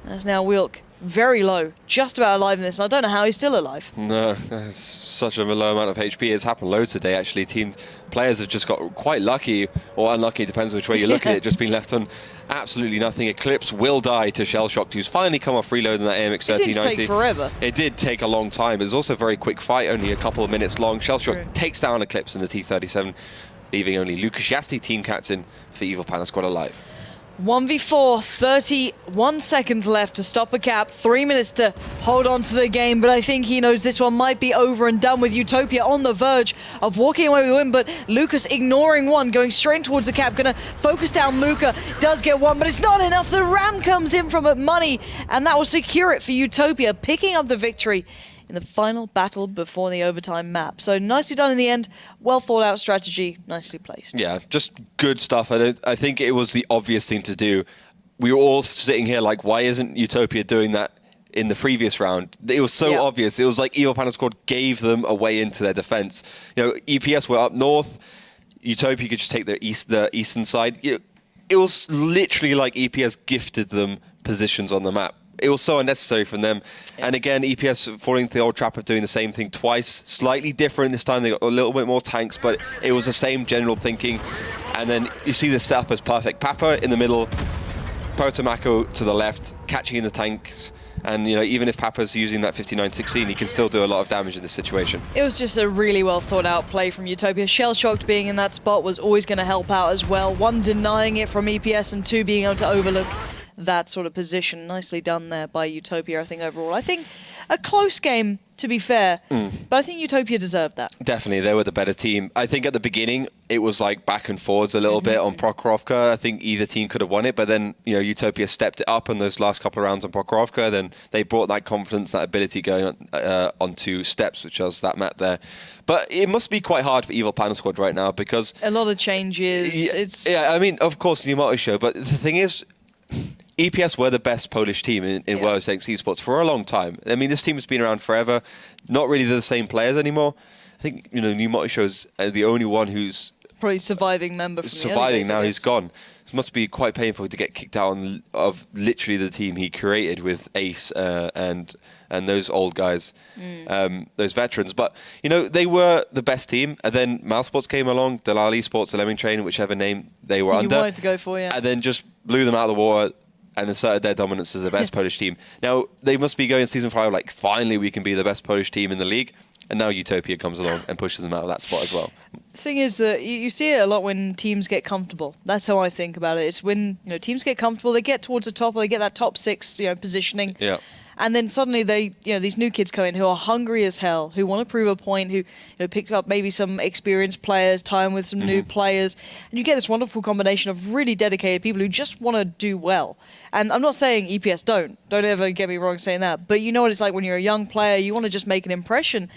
That's now Wilk, very low, just about alive in this. And I don't know how he's still alive. No, it's such a low amount of HP. It's happened loads today, actually. Team players have just got quite lucky, or unlucky, depends which way you look at it, just been left on absolutely nothing. Eclipse will die to Shellshocked, who's finally come off reload in that AMX 1390. It seems to take forever. It did take a long time. It was also a very quick fight, only a couple of minutes long. Shellshocked takes down Eclipse in the T37, leaving only Lucas Yasti, team captain for Evil Panda Squad, alive. 1v4, 31 seconds left to stop a cap, 3 minutes to hold on to the game, but I think he knows this one might be over and done with Utopia on the verge of walking away with the win, but Lucas ignoring one, going straight towards the cap, gonna focus down Muka, does get one, but it's not enough. The ram comes in from Money, and that will secure it for Utopia, picking up the victory in the final battle before the overtime map. So nicely done in the end, well thought out strategy, nicely placed. Yeah, just good stuff. I think it was the obvious thing to do. We were all sitting here like, why isn't Utopia doing that in the previous round? It was so obvious. It was like Evil Panda Squad gave them a way into their defense. You know, EPS were up north. Utopia could just take the eastern side. It was literally like EPS gifted them positions on the map. It was so unnecessary from them. And again, EPS falling into the old trap of doing the same thing twice. Slightly different this time. They got a little bit more tanks, but it was the same general thinking. And then you see the setup as perfect. Papa in the middle, Potomako to the left, catching in the tanks. And, you know, even if Papa's using that 59-16, he can still do a lot of damage in this situation. It was just a really well thought out play from Utopia. Shellshocked being in that spot was always going to help out as well. 1, denying it from EPS, and 2, being able to overlook that sort of position. Nicely done there by Utopia, I think, overall. I think a close game, to be fair, but I think Utopia deserved that. Definitely, they were the better team. I think at the beginning, it was like back and forwards a little bit on Prokhorovka. I think either team could have won it, but then, you know, Utopia stepped it up in those last couple of rounds on Prokhorovka. Then they brought that confidence, that ability going onto Steps, which was that map there. But it must be quite hard for Evil Panda Squad right now because a lot of changes. Yeah, I mean, of course, new multi-show, but the thing is, EPS were the best Polish team in World X Esports for a long time. I mean, this team has been around forever. Not really the same players anymore. I think, you know, New Multi-Show's the only one who's probably surviving member from surviving now. He's gone. It must be quite painful to get kicked out of literally the team he created with Ace and those old guys, those veterans. But, you know, they were the best team. And then Mousesports came along, Dalal Esports, Lemming Train, whichever name they were under. You wanted to go for, and then just blew them out of the water and asserted their dominance as the best Polish team. Now, they must be going season 5 like, finally we can be the best Polish team in the league. And now Utopia comes along and pushes them out of that spot as well. The thing is that you see it a lot when teams get comfortable. That's how I think about it. It's when, you know, teams get comfortable, they get towards the top, or they get that top 6, you know, positioning. Yeah. And then suddenly they, you know, these new kids come in who are hungry as hell, who want to prove a point, who, you know, picked up maybe some experienced players, time with some new players, and you get this wonderful combination of really dedicated people who just want to do well. And I'm not saying EPS don't ever get me wrong saying that, but you know what it's like when you're a young player, you want to just make an impression,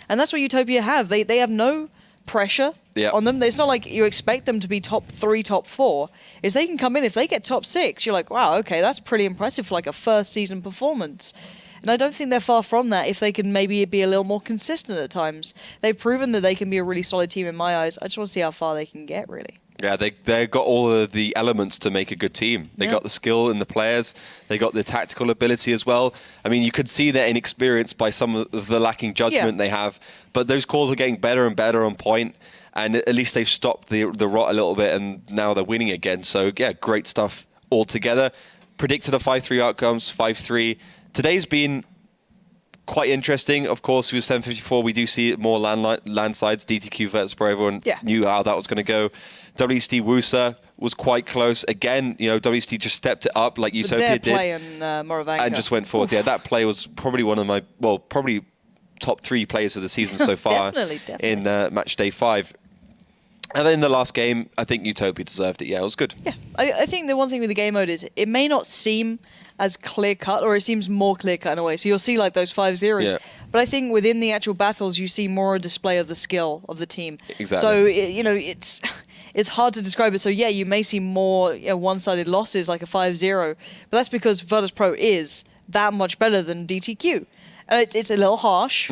and that's what Utopia have. They have no pressure on them. It's not like you expect them to be top 3, top 4. Is they can come in, if they get top 6, you're like, wow, okay, that's pretty impressive for like a first season performance. And I don't think they're far from that if they can maybe be a little more consistent at times. They've proven that they can be a really solid team in my eyes. I just want to see how far they can get, really. Yeah, they got all of the elements to make a good team. They got the skill in the players. They got the tactical ability as well. I mean, you could see their inexperience by some of the lacking judgment they have. But those calls are getting better and better on point. And at least they've stopped the rot a little bit, and now they're winning again. So, yeah, great stuff altogether. Predicted a 5-3 outcomes, 5-3. Today's been quite interesting. Of course, with 754, we do see more landslides. DTQ Virtual, everyone knew how that was going to go. WST Wusa was quite close. Again, WST just stepped it up like Utopia did. Play and Moravanka. And just went forward. Yeah, that play was probably one of my, probably top 3 plays of the season so far. Definitely. In match day 5. And then the last game, I think Utopia deserved it. Yeah, it was good. Yeah, I think the one thing with the game mode is it may not seem as clear-cut, or it seems more clear-cut in a way. So you'll see like those 5-0s. Yeah. But I think within the actual battles, you see more a display of the skill of the team. Exactly. So, it's hard to describe it. So, yeah, you may see more one-sided losses, like a 5-0. But that's because Virtus Pro is that much better than DTQ. And it's a little harsh.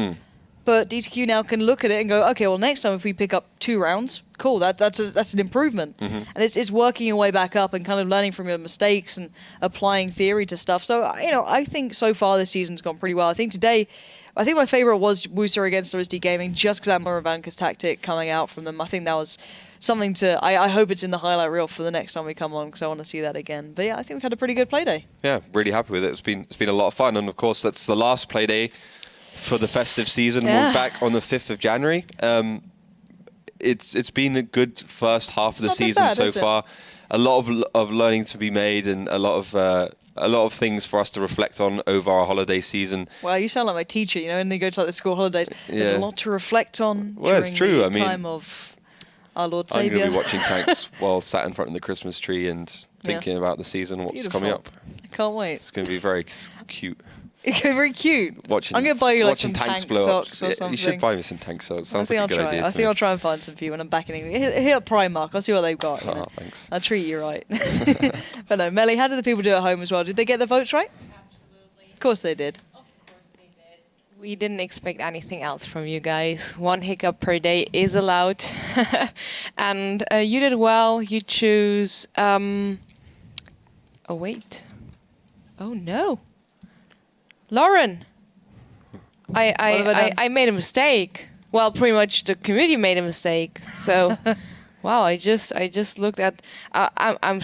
But DTQ now can look at it and go, okay, well, next time if we pick up 2 rounds, cool, that's an improvement. And it's working your way back up and kind of learning from your mistakes and applying theory to stuff. So, I think so far this season's gone pretty well. I think my favorite was Wusa against WST Gaming, just because that Moravanka's tactic coming out from them. I think that was something I hope it's in the highlight reel for the next time we come on, because I want to see that again. But yeah, I think we've had a pretty good play day. Yeah, really happy with it. It's been a lot of fun. And of course, that's the last play day for the festive season. We're back on the 5th of January. It's been a good first half of the season so far. A lot of learning to be made, and a lot of things for us to reflect on over our holiday season. Well, you sound like my teacher. When they go to like the school holidays, there's a lot to reflect on. Well, it's true. The time of our Lord I'm Saviour. going to be watching tanks while sat in front of the Christmas tree and thinking about the season, what's coming up. I can't wait. It's going to be very cute. It's very cute. I'm going to buy you like some tank socks or something. You should buy me some tank socks. Sounds like a good idea. I think I'll try and find some for you when I'm back in England. Hit up Primark. I'll see what they've got. Thanks. I'll treat you right. But no, Melly, how did the people do at home as well? Did they get their votes right? Absolutely. Of course they did. Of course they did. We didn't expect anything else from you guys. 1 hiccup per day is allowed. And you did well. You choose... Oh, wait. Oh, no. Lauren! I made a mistake. Well, pretty much the community made a mistake. So, wow, I just looked at. I'm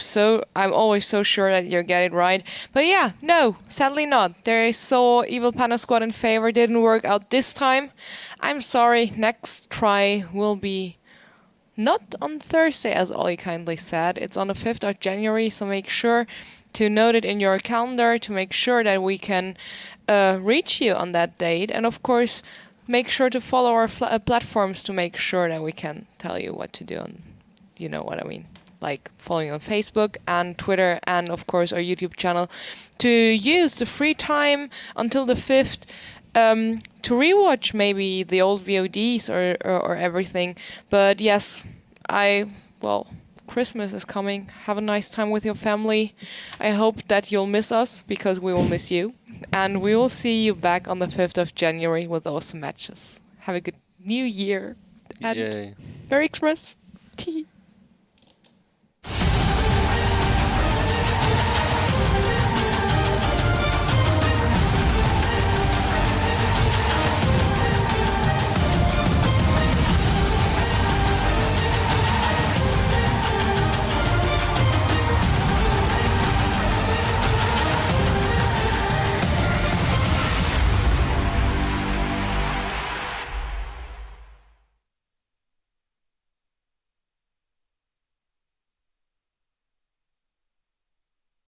always so sure that you're getting it right. But yeah, no, sadly not. There saw Evil Panda Squad in favor. Didn't work out this time. I'm sorry. Next try will be not on Thursday, as Ollie kindly said. It's on the 5th of January. So make sure to note it in your calendar to make sure that we can reach you on that date. And of course, make sure to follow our platforms to make sure that we can tell you what to do. And you know what I mean. Like following on Facebook and Twitter and of course our YouTube channel, to use the free time until the 5th to rewatch maybe the old VODs or everything. But yes, Christmas is coming. Have a nice time with your family. I hope that you'll miss us, because we will miss you. And we will see you back on the 5th of January with awesome matches. Have a good New Year. And Yay. Merry Christmas.